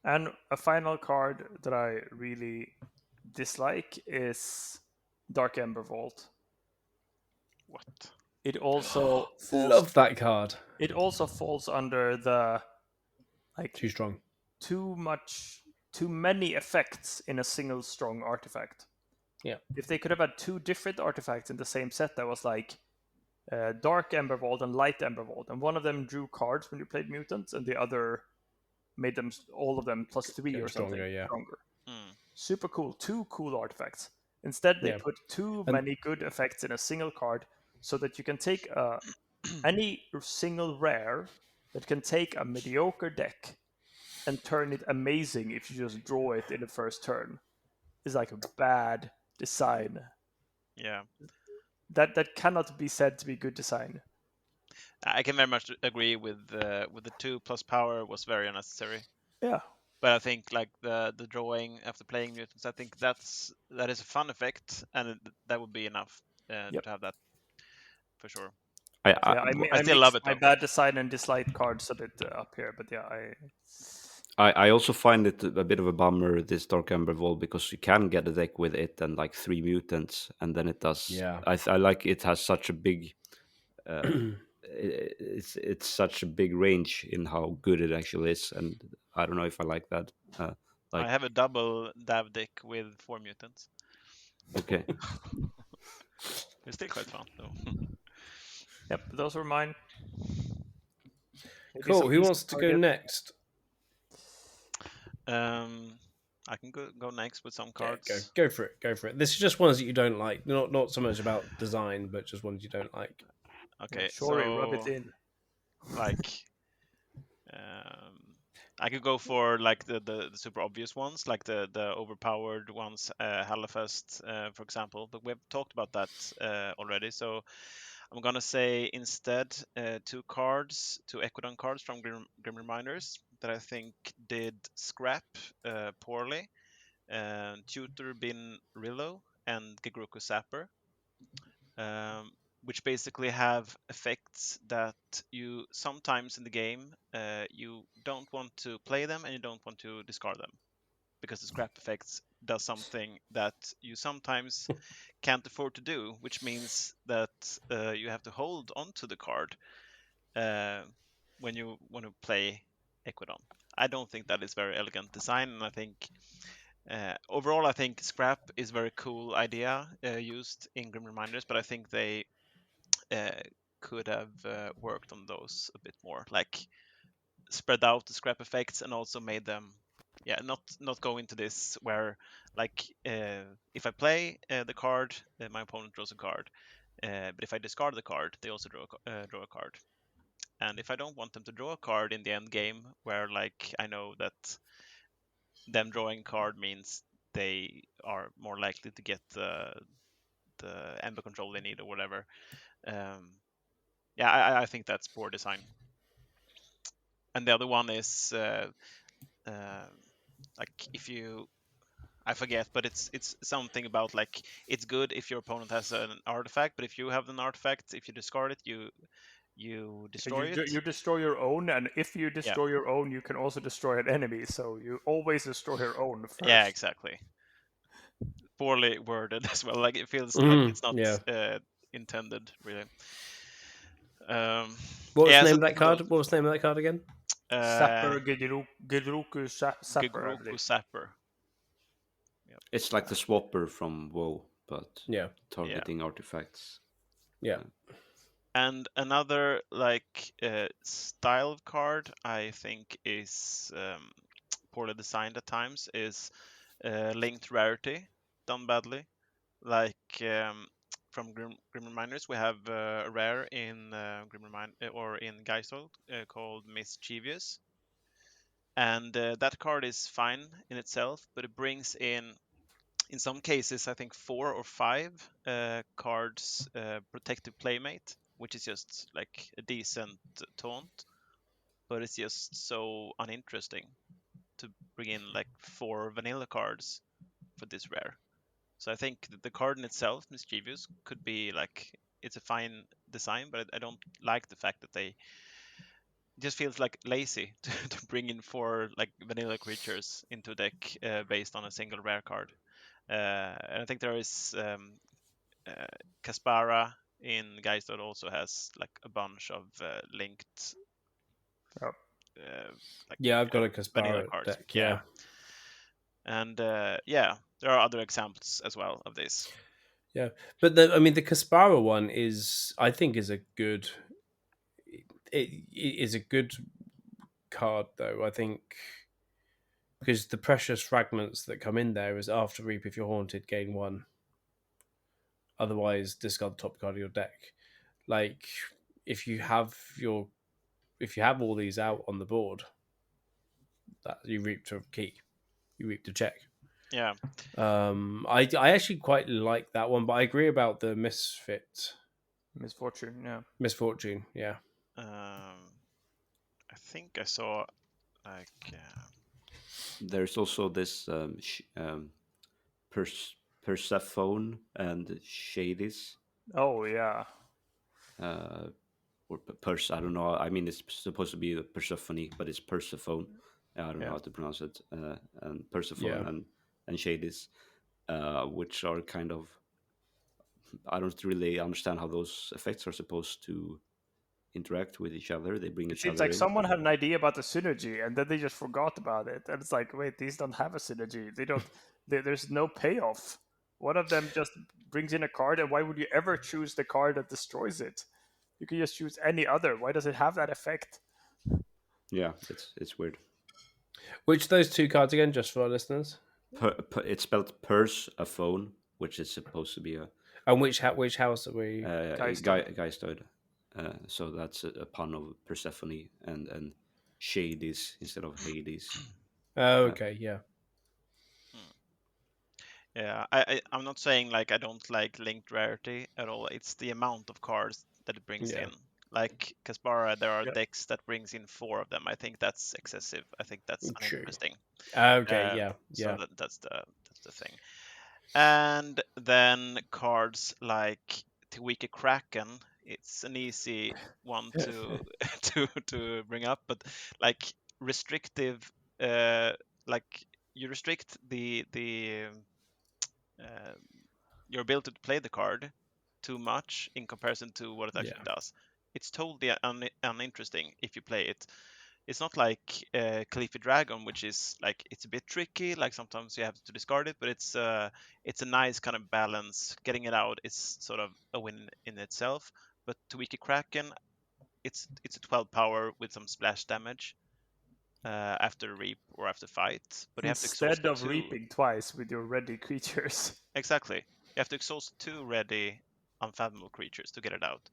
a final card that I really dislike is Dark Ember Vault. What? It also love that card. It also falls under the Too strong. Too many effects in a single strong artifact. Yeah. If they could have had two different artifacts in the same set that was like Dark Ember Vault and Light Ember Vault, and one of them drew cards when you played mutants, and the other made them all of them +3 or something stronger. Super cool. Two cool artifacts. Instead, they put too many good effects in a single card, so that you can take any single rare that can take a mediocre deck and turn it amazing if you just draw it in the first turn. It's like a bad design. Yeah. That cannot be said to be good design. I can very much agree with the 2+ power was very unnecessary. Yeah. But I think like the drawing after playing mutants, I think that is a fun effect, and that would be enough to have that for sure. I still love it. My bad design and dislike cards a bit up here, but I also find it a bit of a bummer, this Dark Ember Vault, because you can get a deck with it and like 3 mutants, and then it does. Yeah. I like it has such a big. It's such a big range in how good it actually is, and I don't know if I like that. I have a double Dav deck with 4 mutants. Okay. It's still quite fun though. Yep, those were mine. Maybe Cool. Who wants to go next? I can go next with some cards. Yeah, go for it. Go for it. This is just ones that you don't like. Not so much about design, but just ones you don't like. Okay, sorry, rub it in. Like, I could go for like the super obvious ones, like the overpowered ones, Hallafest, for example. But we've talked about that already, so I'm gonna say instead 2 Ecodon cards from Grim Reminders that I think did scrap poorly. Tutor Bin Rillo and Gegruku Sapper. Which basically have effects that you sometimes in the game you don't want to play them and you don't want to discard them, because the scrap effects does something that you sometimes can't afford to do, which means that you have to hold onto the card when you want to play Ecodon. I don't think that is very elegant design, and I think overall I think scrap is a very cool idea used in Grim Reminders, but I think they could have worked on those a bit more, like spread out the scrap effects and also made them not go into this where like if I play the card, my opponent draws a card, But if I discard the card, they also draw a card. And if I don't want them to draw a card in the end game, where like I know that them drawing card means they are more likely to get the ember control they need or whatever. I think that's poor design. And the other one is like if you, I forget, but it's something about like it's good if your opponent has an artifact, but if you have an artifact, if you discard it, you destroy it. You destroy your own, and if you Yeah, destroy your own, you can also destroy an enemy. So you always destroy your own first. yeah, exactly. Poorly worded as well. Like it feels like it's not intended really. What was Yeah, the name so of that card? What was the name of that card again? Sapper, Gedruku Sapper. I Gugruku believe. Sapper. It's like the swapper from WoW, but Yeah. targeting artifacts. Yeah. And another like style of card I think is poorly designed at times is linked rarity done badly. Like from Grim Reminders, we have a rare in Grim Reminder or in Geisthold called Mischievous, and that card is fine in itself, but it brings in some cases, I think 4 or 5 cards Protective Playmate, which is just like a decent taunt, but it's just so uninteresting to bring in like 4 vanilla cards for this rare. So I think the card in itself, Mischievous, could be like it's a fine design, but I don't like the fact that they just feels like lazy to bring in 4 like vanilla creatures into a deck based on a single rare card. And I think there is Kaspara in Geistod also has like a bunch of linked. Oh. I've got a vanilla Kaspara cards. deck. Yeah. And there are other examples as well of this. Yeah, but the Kaspara one I think is a good. It is a good card though. I think because the precious fragments that come in there is after Reap if you're haunted, gain 1. Otherwise, discard the top card of your deck. Like if you have all these out on the board, that you Reap to key, you Reap to check. Yeah. I actually quite like that one, but I agree about the Misfortune. Yeah. Misfortune. Yeah. I think I saw like. There's also this Persephone and Shadis. Oh yeah. Or I don't know. I mean, it's supposed to be the Persephone, but it's Persephone. I don't know how to pronounce it. And Persephone and Shadis, which are kind of. I don't really understand how those effects are supposed to interact with each other. They bring It each seems other like in. someone had an idea about the synergy, and then they just forgot about it. And it's like, wait, these don't have a synergy. They don't. There's no payoff. One of them just brings in a card, and why would you ever choose the card that destroys it? You can just choose any other. Why does it have that effect? Yeah, it's weird. Which of those 2 cards again, just for our listeners? It's spelled Persephone, which is supposed to be a. And which house are we? Geistod. So that's a pun of Persephone and Shades instead of Hades. Oh, okay, yeah. Yeah, I'm not saying like I don't like linked rarity at all. It's the amount of cards that it brings in. Like Kaspara, there are decks that brings in 4 of them. I think that's excessive. I think that's uninteresting. Okay, So that's the thing. And then cards like Tewika Kraken. It's an easy one to to bring up, but like restrictive, like you restrict the your ability to play the card too much in comparison to what it actually does. It's totally uninteresting if you play it. It's not like Khalifi Dragon, which is like it's a bit tricky. Like sometimes you have to discard it, but it's a nice kind of balance. Getting it out is sort of a win in itself. But Tewiki Kraken, it's a 12 power with some splash damage after reap or after fight. But you have to Instead of 2. reaping twice with your ready creatures. Exactly. You have to exhaust 2 ready unfathomable creatures to get it out.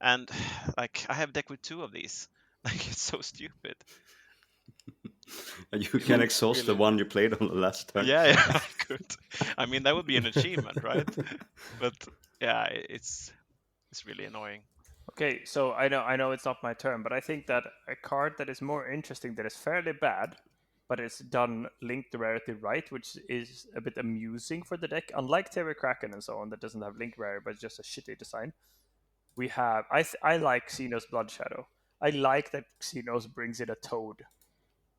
And like I have deck with 2 of these. Like it's so stupid. And you It can looks exhaust the really. one you played on the last turn. Yeah, yeah, I could. I mean, that would be an achievement, right? But yeah, it's really annoying. Okay, so I know it's not my turn, but I think that a card that is more interesting, that is fairly bad, but it's done linked rarity right, which is a bit amusing for the deck. Unlike Terry Kraken and so on, that doesn't have link rarity, but it's just a shitty design. We have I like Xenos Blood Shadow. I like that Xenos brings in a toad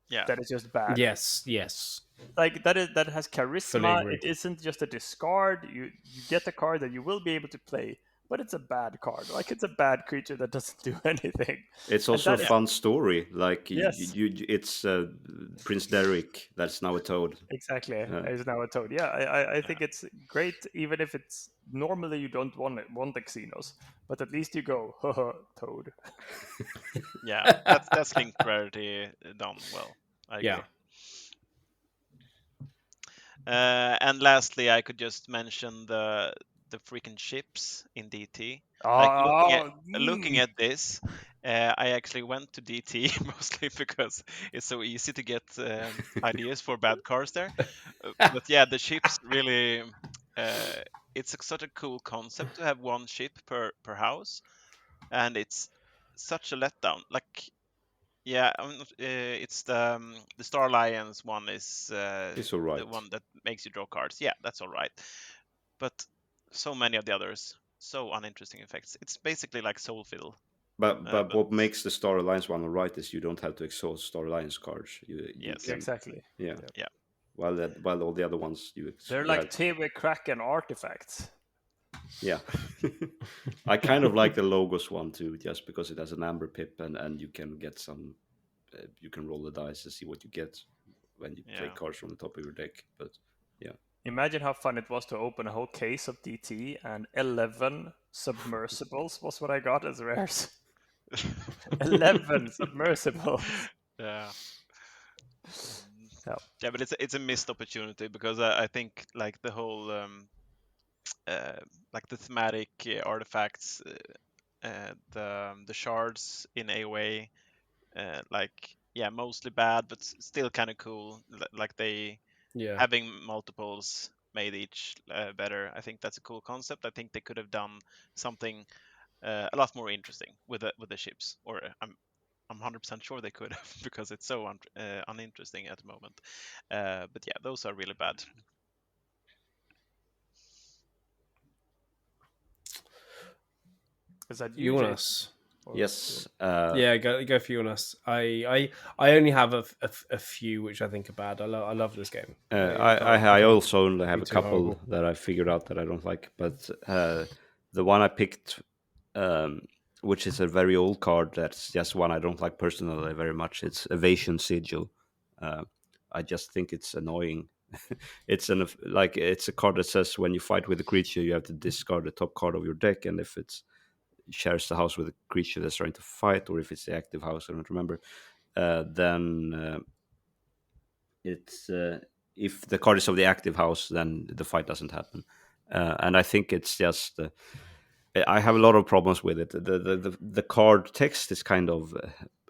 Yeah, that is just bad. Yes, yes, Like that has fully charisma. agree. It isn't just a discard. You get a card that you will be able to play, but it's a bad card. Like it's a bad creature that doesn't do anything. It's And also a that yeah, is fun story. Like yes, it's Prince Derek that's now a toad. exactly. Uh, Is now a toad. Yeah, I yeah, think it's great, even if it's normally you don't want the Xenos, but at least you go, haha, toad. yeah. That's linked rarity done well. I Yeah. agree. And lastly, I could just mention the freaking ships in DT. Like Oh, looking at this, I actually went to DT mostly because it's so easy to get ideas for bad cars there. But yeah, the ships really. Uh, it's such a cool concept to have one ship per house, and it's such a letdown. Like yeah, it's the Star Alliance one is it's all the right. one that makes you draw cards. Yeah, that's all right. But so many of the others, so uninteresting effects. It's basically like Soulfiddle. But But what makes the Star Alliance one all right is you don't have to exhaust Star Alliance cards. You yes, can, exactly. yeah. Yeah. yeah, While all the other ones They're you like have, TV Kraken artifacts. yeah. I kind of like the Logos one too, just because it has an Amber Pip and you can get some. You can roll the dice to see what you get when you play yeah. cards from the top of your deck. But yeah, Imagine how fun it was to open a whole case of DT and 11 submersibles was what I got as rares. 11 submersibles. Yeah. Yeah. Yeah, but it's a missed opportunity because I think like the whole like the thematic artifacts, the shards in AOA, like yeah, mostly bad, but still kind of cool. Like they Yeah. having multiples made each better. I think that's a cool concept. I think they could have done something a lot more interesting with the ships, or I'm 100% sure they could have because it's so uninteresting at the moment. But yeah, those are really bad. Is that you, Jason? Jonas. Or yes. Yeah, go for Jonas. I only have a few which I think are bad. I love this game. I Can't also only have be a too couple horrible. that I figured out that I don't like, but the one I picked, which is a very old card, that's just one I don't like personally very much. It's Evasion Sigil. Uh, I just think it's annoying. It's a card that says when you fight with a creature, you have to discard the top card of your deck, and if it shares the house with a creature that's trying to fight, or if it's the active house, I don't remember. Then it's if the card is of the active house, then the fight doesn't happen. And I think it's just I have a lot of problems with it. The card text is kind of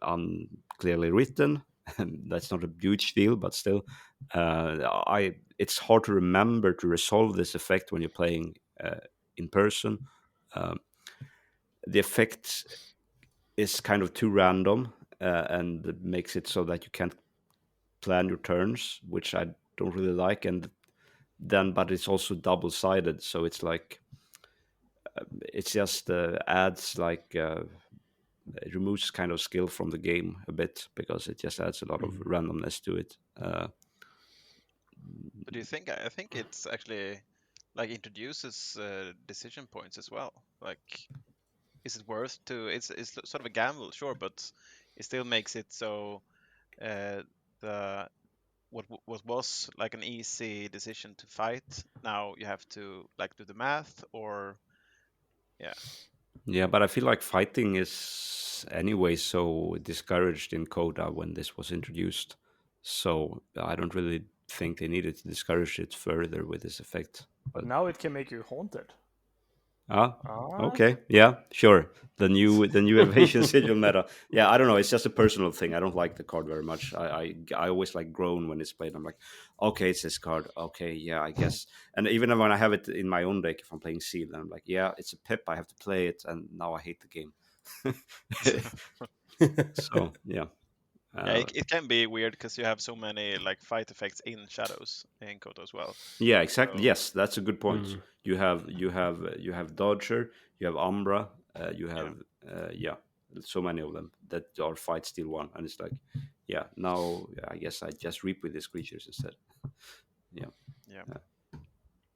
unclearly written. That's not a huge deal, but still, I it's hard to remember to resolve this effect when you're playing in person. Um, the effect is kind of too random and it makes it so that you can't plan your turns, which I don't really like. And then, but it's also double sided, so it's like it's just adds like it removes kind of skill from the game a bit because it just adds a lot of randomness to it. But do you think? I think it's actually like introduces decision points as well. Like, is it worth to? It's sort of a gamble, sure, but it still makes it so the what was like an easy decision to fight, now you have to like do the math, or yeah, Yeah, but I feel like fighting is anyway so discouraged in Coda when this was introduced. So I don't really think they needed to discourage it further with this effect. but But now it can make you haunted. Ah, Ah, okay, yeah, sure. The new evasion sigil meta. Yeah, I don't know. It's just a personal thing. I don't like the card very much. I always like groan when it's played. I'm like, okay, it's this card. Okay, yeah, I guess. And even when I have it in my own deck, if I'm playing Seal, I'm like, yeah, it's a pip. I have to play it, and now I hate the game. So yeah, Yeah, uh, it can be weird because you have so many like fight effects in shadows in Koto as well. yeah, exactly. So Yes, that's a good point. Mm. You have Dodger, you have Umbra, you yeah, have yeah, so many of them that are fight steal one, and it's like, yeah, now I guess I just reap with these creatures instead. Yeah, yeah.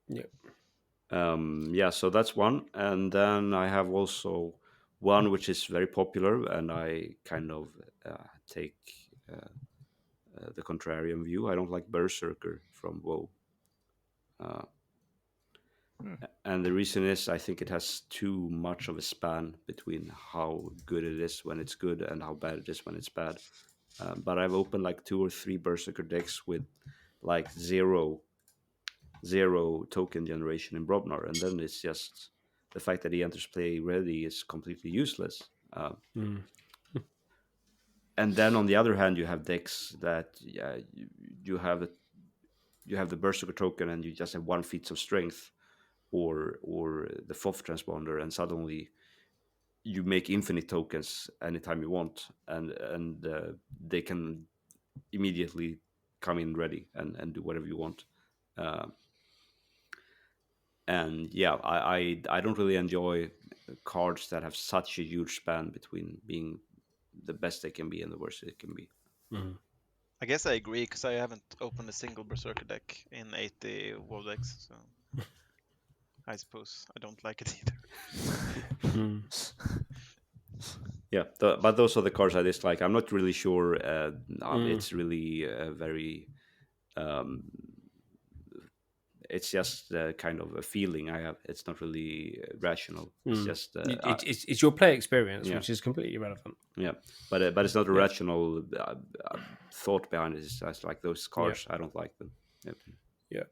Yeah. yeah. So that's one, and then I have also one which is very popular, and I kind of take the contrarian view. I don't like Berserker from WoW. Uh, hmm. And the reason is I think it has too much of a span between how good it is when it's good and how bad it is when it's bad. But I've opened like 2 or 3 Berserker decks with like zero token generation in Brobnar, and then it's just the fact that he enters play ready is completely useless. Mm. And then on the other hand, you have decks that yeah, you have you have the Berserker token and you just have 1 feat of strength, or the FOF transponder, and suddenly you make infinite tokens anytime you want, and they can immediately come in ready and do whatever you want. Uh, and yeah, I don't really enjoy cards that have such a huge span between being the best they can be and the worst they can be. Mm. I guess I agree because I haven't opened a single Berserker deck in 80 WoW decks, so I suppose I don't like it either. Mm. Yeah, but those are the cards I dislike. I'm not really sure. Mm. It's really very. Um, it's just kind of a feeling I have. It's not really rational. It's Mm. just It's your play experience, yeah, which is completely irrelevant. yeah. But it's not a Yeah. rational thought behind it. It's just like those Yeah. cards. I don't like them. Yep. Yeah.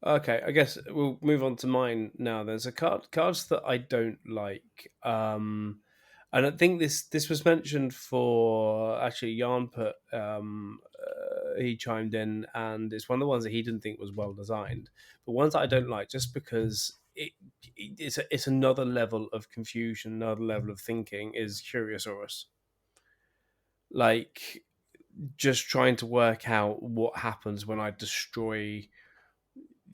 Okay, I guess we'll move on to mine now. There's a cards that I don't like. And I think this was mentioned for actually Jan put he chimed in, and it's one of the ones that he didn't think was well designed. But ones that I don't like just because it's another level of confusion, another level of thinking is Curiosaurus. Like just trying to work out what happens when I destroy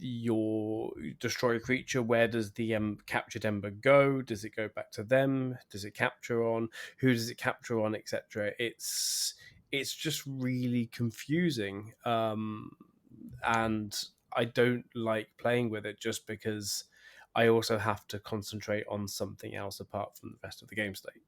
a creature. Where does the captured ember go? Does it go back to them? Does it capture on? Who does it capture on, etc.? It's just really confusing, and I don't like playing with it just because I also have to concentrate on something else apart from the rest of the game state,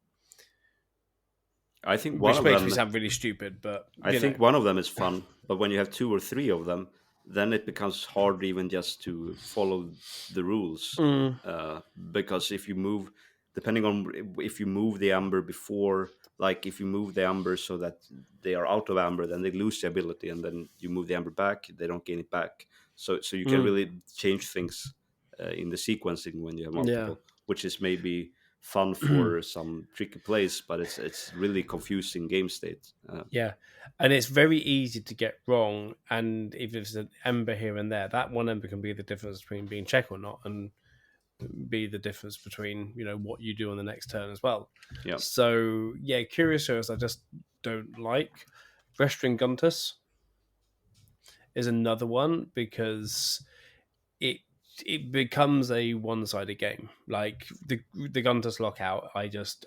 I think one which of makes me them. sound really stupid, but I think one of them is fun, but when you have 2 or 3 of them, then it becomes hard even just to follow the rules. Mm, Because if you move, depending on if you move the amber before, like if you move the amber so that they are out of amber, then they lose the ability, and then you move the amber back, they don't gain it back. So you can mm, really change things in the sequencing when you have yeah. multiple, which is maybe fun for some tricky plays, but it's really confusing game state. Yeah, and it's very easy to get wrong. And if there's an ember here and there, that one ember can be the difference between being check or not, and be the difference between what you do on the next turn as well. Yeah. So yeah, Curiosaurus I just don't like. Vestrin Guntus is another one because it it becomes a one-sided game. Like the Guntus lockout, I just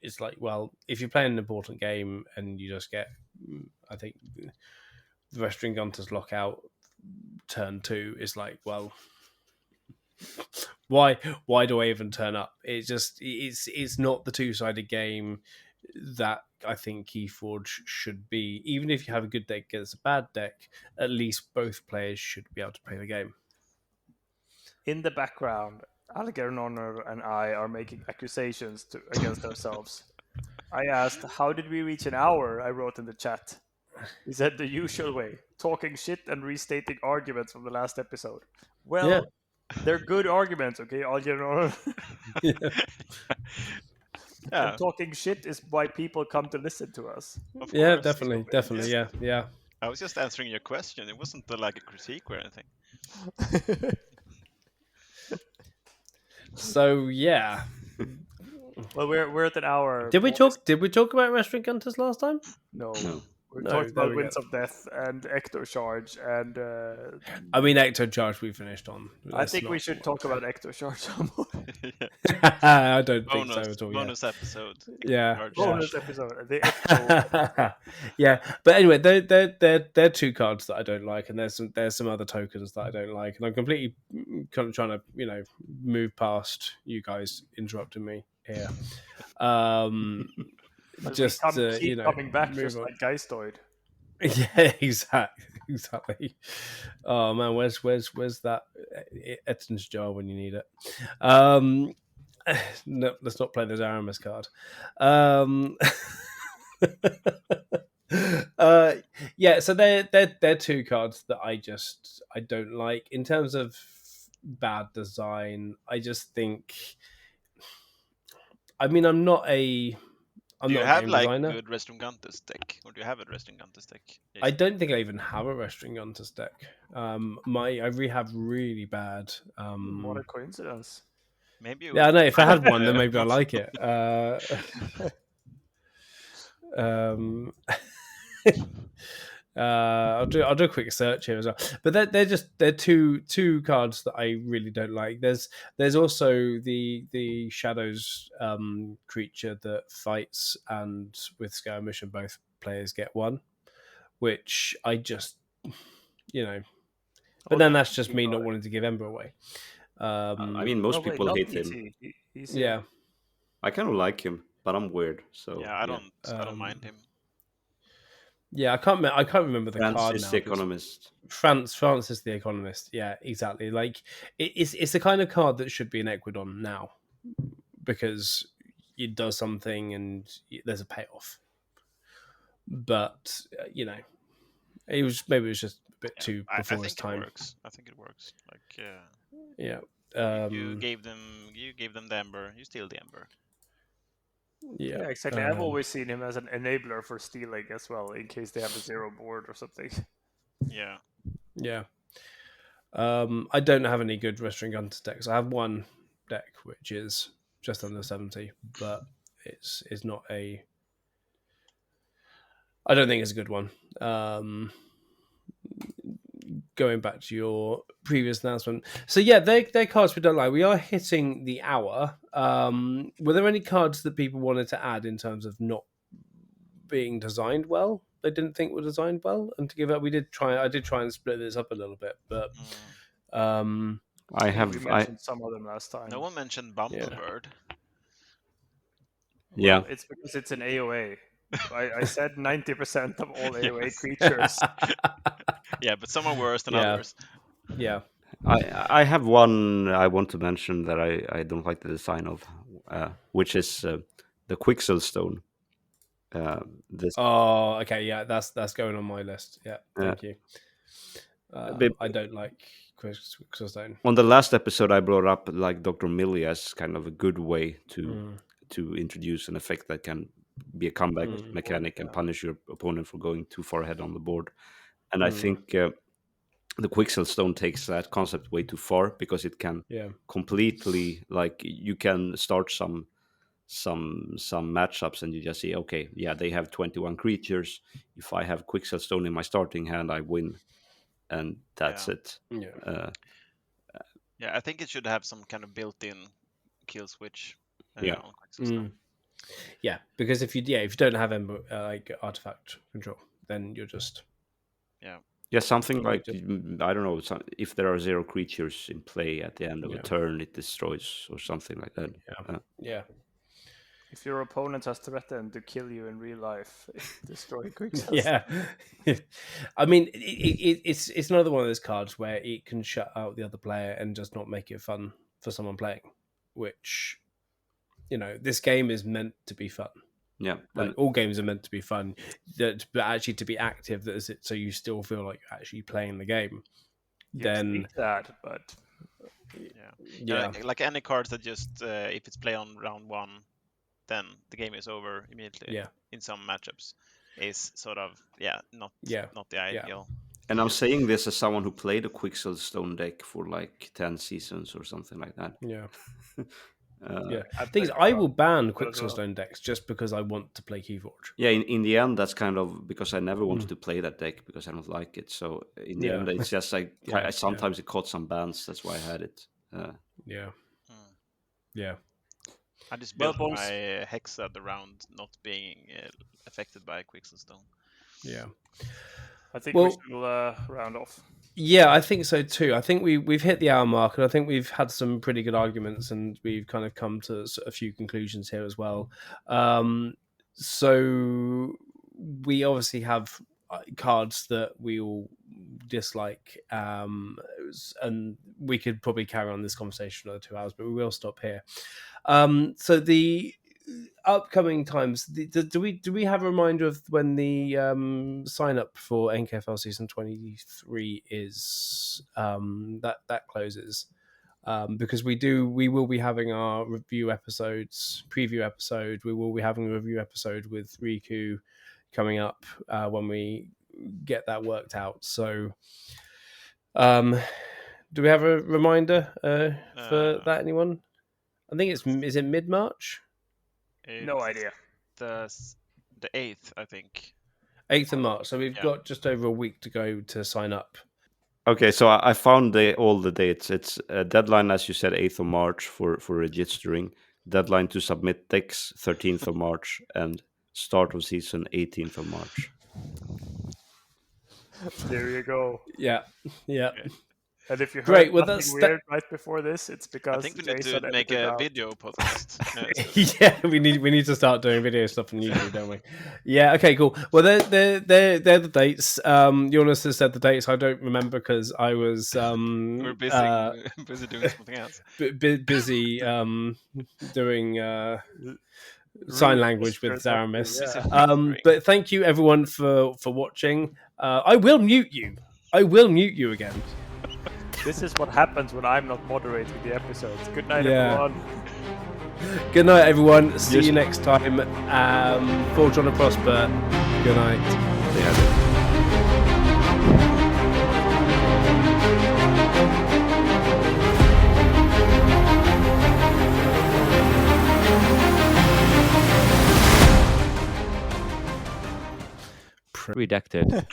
it's like, well, if you're playing an important game and you just get, I think the Vestrin Guntus lockout turn 2 is like, well, why do I even turn up? It's not the two-sided game that I think Keyforge should be. Even if you have a good deck against a bad deck, at least both players should be able to play the game. In the background, Algernon and I are making accusations against ourselves. I asked, "How did we reach an hour?" I wrote in the chat. He said the usual way, talking shit and restating arguments from the last episode. Well, Yeah. They're good arguments, okay? All you know. Yeah. Yeah, And talking shit is why people come to listen to us. of Yeah, course. definitely. Yeah. I was just answering your question. It wasn't like a critique or anything. So yeah, Well, we're at an hour. did we boys. talk about Restaurant Gunters last time? No. No. We No, talked there about we Winds go. of Death and Ecto-Charge, and I mean, Ecto-Charge we finished on. I think we should talk about Ecto-Charge some more. I don't think so at all. Bonus episode. Yeah. Charge. Bonus episode. The Ecto. Yeah, but anyway, they're two cards that I don't like, and there's some other tokens that I don't like, and I'm completely kind of trying to move past you guys interrupting me here. Just keep coming back, move just on. like Geistoid. Yeah, exactly. Oh man, where's that Etton's jar when you need it? No, let's not play the Aramis card. Yeah, so they're two cards that I don't like in terms of bad design. I just think. I mean, I'm not a Do you game have like designer. good Restringantes deck, or do you have a Restringantes deck? I don't think I even have a Restringantes deck. I have really bad. What a coincidence! Maybe. Yeah, I know. If I had one, then maybe I like it. I'll do a quick search here as well. But they're two cards that I really don't like. There's also the Shadows creature that fights, and with skirmish, and both players get one, which I just But then that's just me not wanting to give Ember away. I mean, most people hate him. Yeah, I kind of like him, but I'm weird. So yeah, I don't mind him. Yeah, I can't remember the France card is now. the Economist. France is the Economist. Yeah, exactly. Like it's the kind of card that should be an Equidon now, because it does something and there's a payoff. But it was just a bit too before his time. I think it works. Like yeah. You gave them the Ember. You steal the Ember. Yeah, exactly. I've always seen him as an enabler for stealing as well, in case they have a zero board or something. Yeah. Yeah. I don't have any good Restringantes decks. I have one deck which is just under 70, but it's not a. I don't think it's a good one. Going back to your previous announcement, so yeah, they're cards we don't like. We are hitting the hour. Were there any cards that people wanted to add in terms of not being designed well? They didn't think were designed well, and to give up, I did try and split this up a little bit, but I mentioned some of them last time. No one mentioned Bumblebird. Yeah, it's because it's an AOA. I said 90% of all AOA creatures. Yeah, but some are worse than others. Yeah. I have one I want to mention that I don't like the design of, which is the Quixel Stone. Oh, okay, yeah, that's going on my list. Yeah, thank you. I don't like Quixel Stone. On the last episode, I brought up like Dr. Millie as kind of a good way to introduce an effect that can be a comeback mechanic and punish your opponent for going too far ahead on the board. And I think the Quixel Stone takes that concept way too far, because it can completely, like, you can start some matchups and you just say, okay, yeah, they have 21 creatures. If I have Quixel Stone in my starting hand, I win, and that's it. Yeah. I think it should have some kind of built-in kill switch. On Quixel Stone. Yeah, because if you don't have like artifact control, then you're just something like, I don't know, if there are 0 creatures in play at the end of a turn, it destroys, or something like that. Yeah. If your opponent has threatened to kill you in real life, destroy Quixel. Yeah. I mean, it's another one of those cards where it can shut out the other player and just not make it fun for someone playing, which, this game is meant to be fun. Yeah, like all games are meant to be fun, but actually to be active, that is it. So you still feel like you're actually playing the game. That, but Yeah. Like any cards that just if it's play on round 1, then the game is over immediately. Yeah. In some matchups, is sort of not the ideal. And I'm saying this as someone who played a Quicksilverstone deck for like 10 seasons or something like that. Yeah. I Thing is, played I around will ban as well. Quicksilverstone decks just because I want to play Keyforge. Yeah, in the end, that's kind of because I never wanted to play that deck because I don't like it. So in the end, it's just like sometimes it caught some bans. That's why I had it. Yeah. I just built my Hexad around not being affected by Quicksilverstone. Yeah. I think we should round off. Yeah, I think so too. I think we've hit the hour mark, and I think we've had some pretty good arguments, and we've kind of come to a few conclusions here as well. So we obviously have cards that we all dislike, and we could probably carry on this conversation for another 2 hours, but we will stop here. So the upcoming times, do we have a reminder of when the sign up for NKFL season 23 is that closes? Because we will be having our preview episode. We will be having a review episode with Riku coming up when we get that worked out. So do we have a reminder for that, anyone? I think is it mid-March? No idea. The 8th, I think. 8th of March. So we've got just over a week to go to sign up. Okay, so I found all the dates. It's a deadline, as you said, 8th of March for registering. Deadline to submit decks, 13th of March, and start of season, 18th of March. There you go. Yeah. And if you heard that's weird right before this, it's because I think we need to make a video podcast. Yeah, we need to start doing video stuff on YouTube, don't we? Yeah. Okay. Cool. Well, they're the dates. Jonas has said the dates. I don't remember because I was we're busy busy doing something else. Busy doing sign language with Zaramis. But thank you everyone for watching. I will mute you. Again. This is what happens when I'm not moderating the episodes. Good night, everyone. Good night, everyone. See you next time. Forge on a prosper. Good night. Redacted.